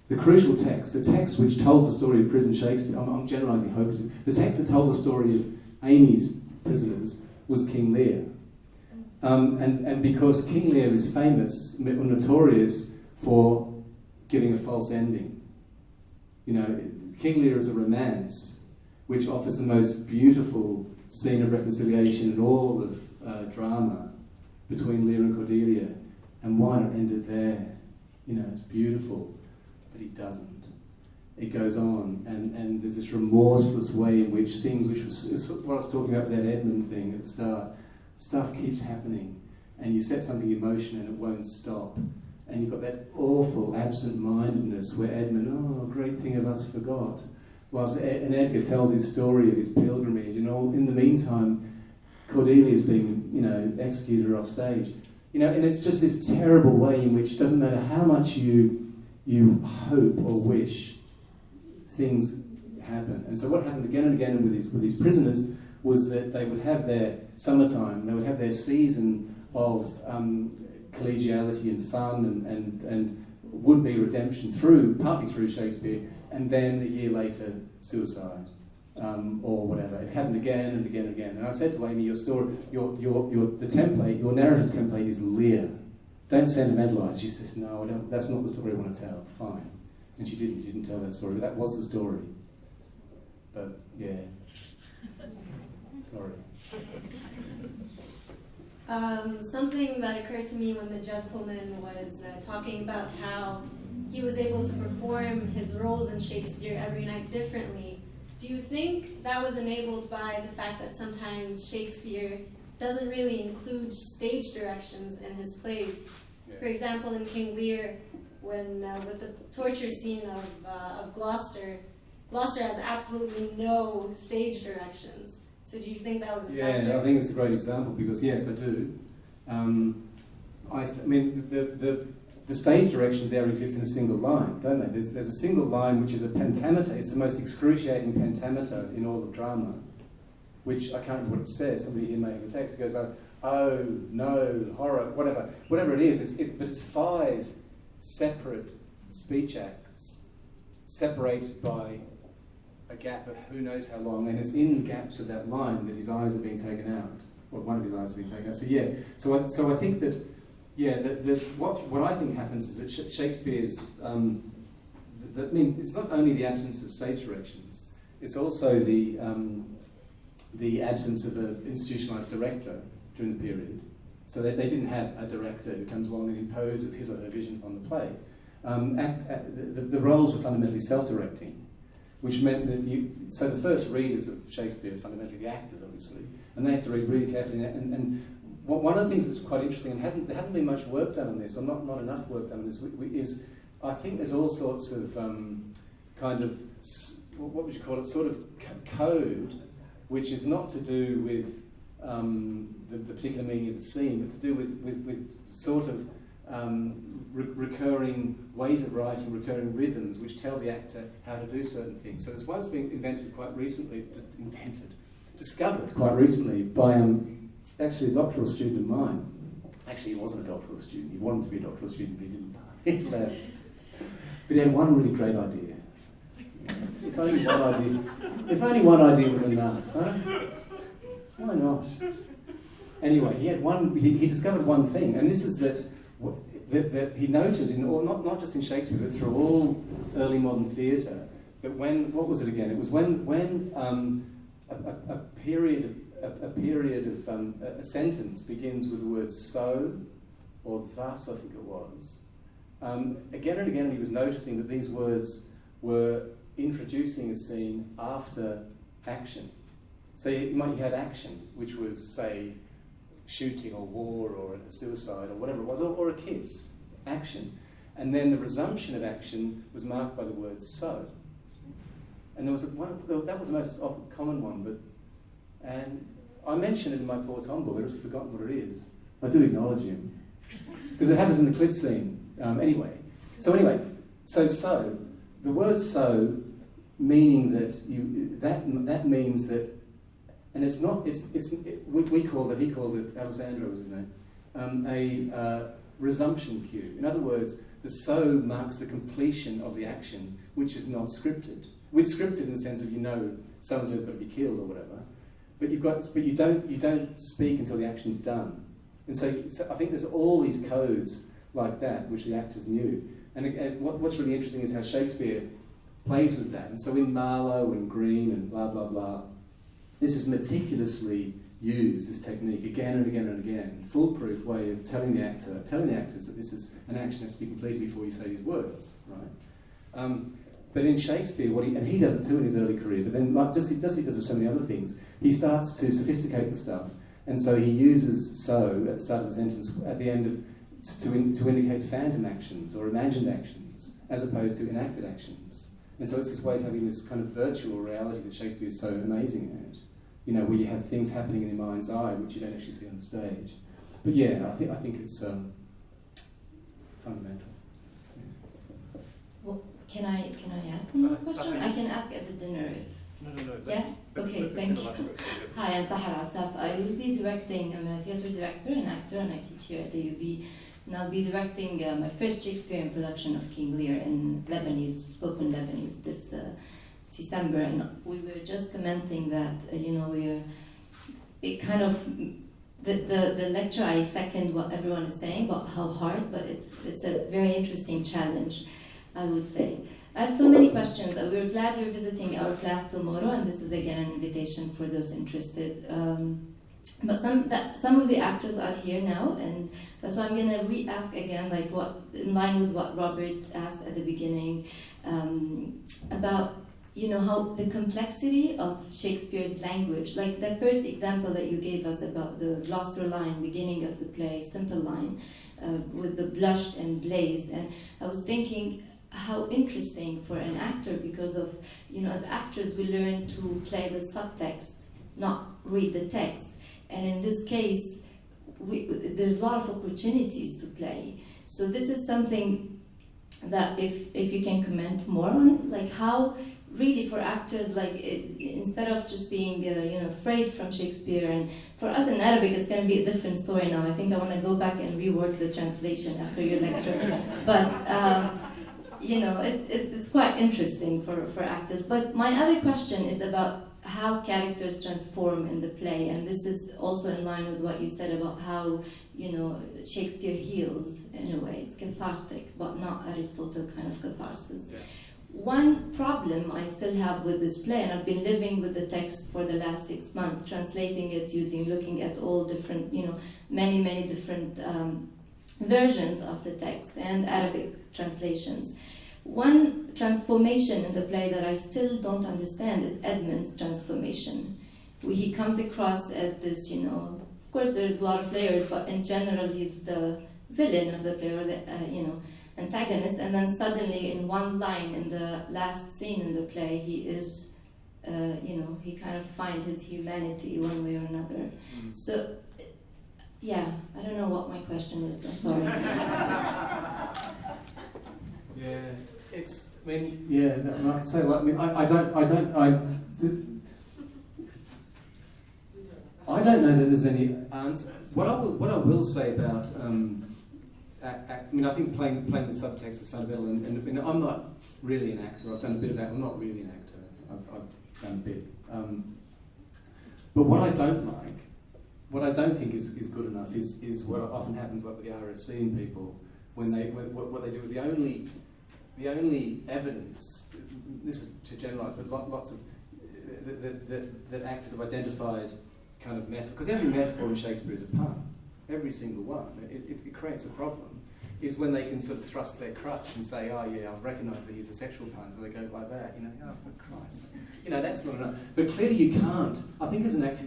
S10: the crucial text, the text which told the story of prison Shakespeare, I'm generalising hopelessly, the text that told the story of Amy's prisoners was King Lear. And because King Lear is famous, or notorious for giving a false ending. You know, King Lear is a romance which offers the most beautiful scene of reconciliation in all of drama between Lear and Cordelia. And why not end it there? You know, it's beautiful, but he doesn't. It goes on, and there's this remorseless way in which things, which is what I was talking about with that Edmund thing at the start, stuff keeps happening, and you set something in motion and it won't stop. And you've got that awful absent-mindedness where Edmund, oh, great thing of us forgot. Whilst and Edgar tells his story of his pilgrimage, and all, in the meantime, Cordelia's being, you know, executed off stage. You know, and it's just this terrible way in which it doesn't matter how much you hope or wish, things happen. And so what happened again and again with these prisoners was that they would have their summertime, they would have their season of collegiality and fun and would-be redemption partly through Shakespeare, and then a year later, suicide. Or whatever. It happened again and again and again. And I said to Amy, your story, the template, your narrative template is Lear. Don't sentimentalise. She says, no, I don't. That's not the story I want to tell. Fine. And she didn't tell that story, but that was the story. But yeah. Sorry.
S12: Something that occurred to me when the gentleman was talking about how he was able to perform his roles in Shakespeare every night differently. Do you think that was enabled by the fact that sometimes Shakespeare doesn't really include stage directions in his plays? Yeah. For example, in King Lear, when with the torture scene of Gloucester, Gloucester has absolutely no stage directions. So do you think that was a factor?
S10: Yeah, I think it's a great example because yes, I do. I mean, the stage directions there exist in a single line, don't they? There's a single line which is a pentameter. It's the most excruciating pentameter in all of drama, which I can't remember what it says. Somebody here may have the text. It goes, oh, no, horror, whatever it is. But it's 5 separate speech acts separated by a gap of who knows how long, and it's in the gaps of that line that his eyes are being taken out, or one of his eyes is being taken out. So yeah, so I think that. Yeah, what I think happens is that Shakespeare's, I mean, it's not only the absence of stage directions, it's also the absence of an institutionalised director during the period. So they didn't have a director who comes along and imposes his or her vision on the play. The roles were fundamentally self-directing, which meant that so the first readers of Shakespeare are fundamentally the actors, obviously, and they have to read really carefully. And one of the things that's quite interesting, and there hasn't been much work done on this, or not enough work done on this, is I think there's all sorts of kind of, what would you call it, sort of code, which is not to do with the particular meaning of the scene, but to do with sort of recurring ways of writing, recurring rhythms, which tell the actor how to do certain things. So there's one that's been discovered quite recently by actually a doctoral student of mine. Actually, he wasn't a doctoral student. He wanted to be a doctoral student, but he didn't. He left. But he had one really great idea. If only one idea was enough, huh? Why not? Anyway, he discovered one thing, and this is that he noted in all, not just in Shakespeare, but through all early modern theatre, that what was it again? It was when a sentence begins with the word so, or thus, I think it was. Again and again he was noticing that these words were introducing a scene after action. So you had action, which was, say, shooting or war or a suicide or whatever it was, or a kiss, action. And then the resumption of action was marked by the word so. And there was that was the most common one, and I mentioned it in my poor Tom book, I've just forgotten what it is. I do acknowledge him. Because it happens in the cliff scene. Anyway, the word so, meaning that means that, and he called it, Alessandro was his name, resumption cue. In other words, the so marks the completion of the action, which is not scripted. It's scripted in the sense of so and so's got to be killed or whatever, but you don't speak until the action's done. And so I think there's all these codes like that which the actors knew. And what's really interesting is how Shakespeare plays with that. And so in Marlowe and Green and blah blah blah, this is meticulously used, this technique, again and again and again, foolproof way of telling the actors that this is an action has to be completed before you say these words, right? But in Shakespeare, and he does it too in his early career, but then he does with so many other things, he starts to sophisticate the stuff, and so he uses so at the start of the sentence, at the end of, to indicate phantom actions or imagined actions, as opposed to enacted actions. And so it's this way of having this kind of virtual reality that Shakespeare is so amazing at. Where you have things happening in your mind's eye which you don't actually see on the stage. But yeah, I think it's fundamental. Yeah.
S13: Well, can I ask one more question? I can ask at the dinner if.
S5: No.
S13: Yeah. Okay. Thank you. Hi, I'm Sahar Asaf. I will be directing. I'm a theatre director and actor, and I teach here at the UB. And I'll be directing my first Shakespearean production of King Lear in Lebanese, spoken Lebanese, this December. And we were just commenting that the lecture, I second what everyone is saying about how hard, but it's a very interesting challenge, I would say. I have so many questions. We're glad you're visiting our class tomorrow, and this is again an invitation for those interested. But some of the actors are here now, and that's why I'm going to re-ask again, in line with what Robert asked at the beginning, about how the complexity of Shakespeare's language, like the first example that you gave us about the Gloucester line, beginning of the play, simple line, with the blushed and blazed, and I was thinking how interesting for an actor, because of, as actors we learn to play the subtext, not read the text. And in this case, there's a lot of opportunities to play. So this is something that if you can comment more on, how really for actors, instead of just being afraid from Shakespeare, and for us in Arabic it's going to be a different story now. I think I want to go back and rework the translation after your lecture. But it's quite interesting for actors. But my other question is about how characters transform in the play, and this is also in line with what you said about how Shakespeare heals in a way. It's cathartic, but not Aristotle kind of catharsis. Yeah. One problem I still have with this play, and I've been living with the text for the last 6 months, translating it, looking at all different, many different versions of the text and Arabic translations. One transformation in the play that I still don't understand is Edmund's transformation. He comes across as this, of course there's a lot of layers, but in general he's the villain of the play, or the, antagonist, and then suddenly in one line in the last scene in the play, he is, he kind of finds his humanity one way or another. So, yeah, I don't know what my question is, I'm sorry.
S10: Yeah, I can say, I don't know that there's any answer. What I will say about, I think playing the subtext is fundamental, and I'm not really an actor. I've done a bit of that. I'm not really an actor. I've done a bit. But what I don't think is good enough is what often happens, like with the RSC and people, when what they do is the only evidence. This is to generalise, but lots of that actors have identified kind of metaphor, because every metaphor in Shakespeare is a pun. Every single one. It creates a problem. Is when they can sort of thrust their crutch and say, oh yeah, I've recognised that he's a sexual pun, so they go like that, oh for Christ. That's not enough. But clearly you can't, I think as an actor,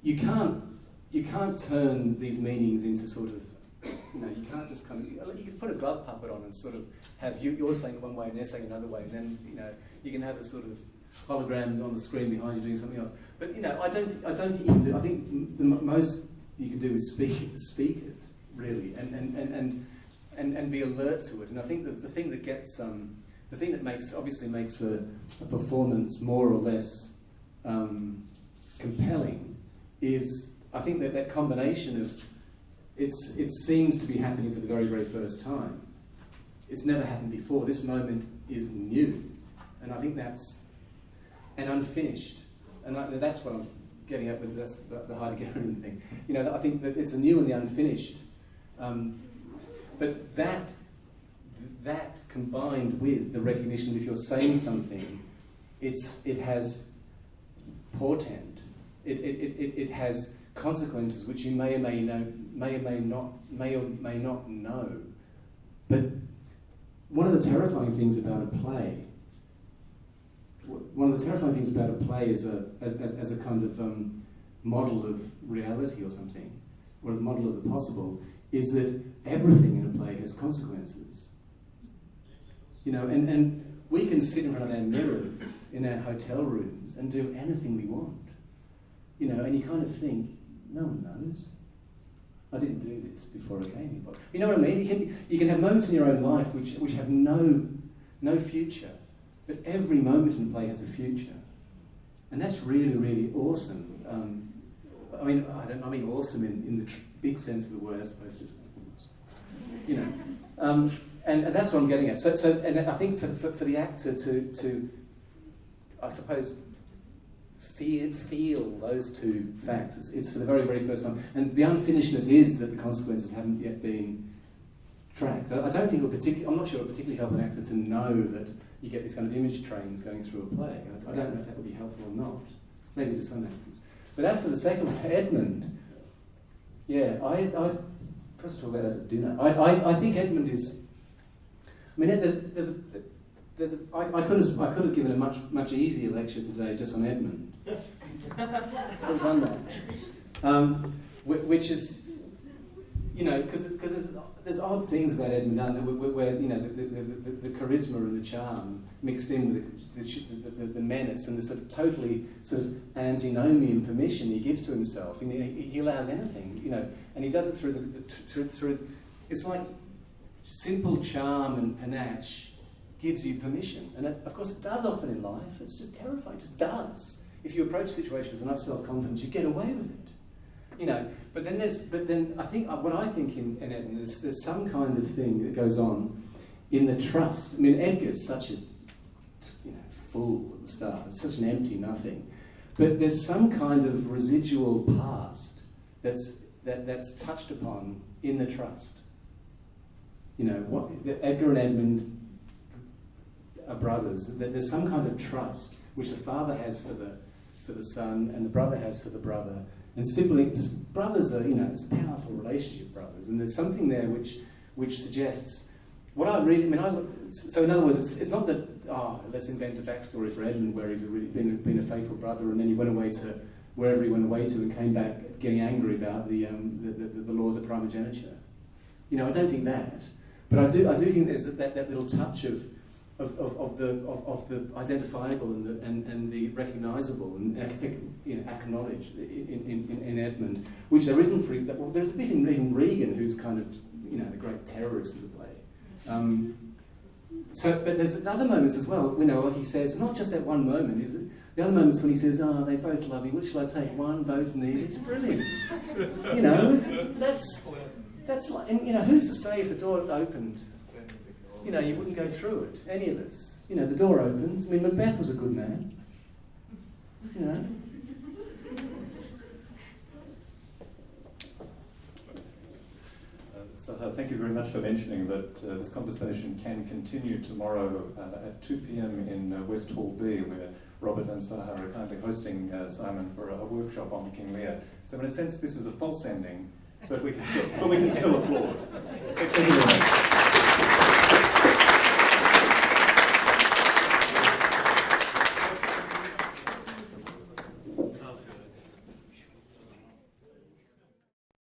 S10: you can't turn these meanings into sort of, you can't just you can put a glove puppet on and sort of have you're saying it one way and they're saying another way, and then, you can have a sort of hologram on the screen behind you doing something else. But, I don't think you can do, I think the most you can do is speak it, really, and be alert to it. And I think that the thing that makes a performance more or less compelling is, I think, that combination it seems to be happening for the very, very first time. It's never happened before. This moment is new. And I think that's, and unfinished. And that's what I'm getting at with this, the Heideggerian thing. You know, I think that it's the new and the unfinished. But that combined with the recognition that if you're saying something, it has portent. It has consequences which you may or may not know. But one of the terrifying things about a play is as a kind of model of reality or something, or a model of the possible, is that everything in a play has consequences. You know, and we can sit in front of our mirrors in our hotel rooms and do anything we want. You know, and you kind of think, no one knows. I didn't do this before I came here. But you know what I mean? You can have moments in your own life which have no future, but every moment in play has a future, and that's really, really awesome. I mean awesome in the big sense of the word, I suppose. Just you know, and that's what I'm getting at. So and I think for the actor to I suppose feel those two facts. It's for the very, very first time. And the unfinishedness is that the consequences haven't yet been tracked. I don't think I'm not sure it would particularly help an actor to know that you get these kind of image trains going through a play. I don't know if that would be helpful or not. Maybe to some actors. But as for the second one, Edmund, yeah, I first talk about that at dinner. I think Edmund is. I mean, I could have given a much easier lecture today just on Edmund. Could have done that. Which is, you know, because there's odd things about Edmund, aren't there, where you know the charisma and the charm mixed in with the menace and the sort of totally sort of antinomian permission he gives to himself. And he allows anything, you know, and he does it through. It's like simple charm and panache gives you permission, and of course it does often in life. It's just terrifying. It just does. If you approach situations with enough self-confidence, you get away with it. You know, but then I think in Edmund, there's some kind of thing that goes on in the trust. I mean, Edgar's such a fool at the start. It's such an empty nothing. But there's some kind of residual past that's touched upon in the trust. You know, Edgar and Edmund are brothers. There's some kind of trust which the father has for the son and the brother has for the brother. And siblings, brothers are, you know, it's a powerful relationship, brothers. And there's something there which suggests, what I read, so in other words, it's not that, let's invent a backstory for Edmund where he's really been a faithful brother and then he went away to wherever he went away to and came back getting angry about the laws of primogeniture. You know, I don't think that. But I do think there's that little touch of the identifiable and the recognisable and acknowledged in Edmund, which there isn't for. Well, there's a bit in Regan, who's kind of the great terrorist of the play. But there's other moments as well. Like he says, not just that one moment. Is it the other moments when he says, "They both love me. Which shall I take? One, both, neither." It's brilliant. That's like, and who's to say if the door opened? You wouldn't go through it, any of us. The door opens. I mean, Macbeth was a good man.
S1: So thank you very much for mentioning that this conversation can continue tomorrow at 2 p.m. in West Hall B, where Robert and Sahar are kindly hosting Simon for a workshop on King Lear. So in a sense, this is a false ending, but we can still applaud. Thank you very much.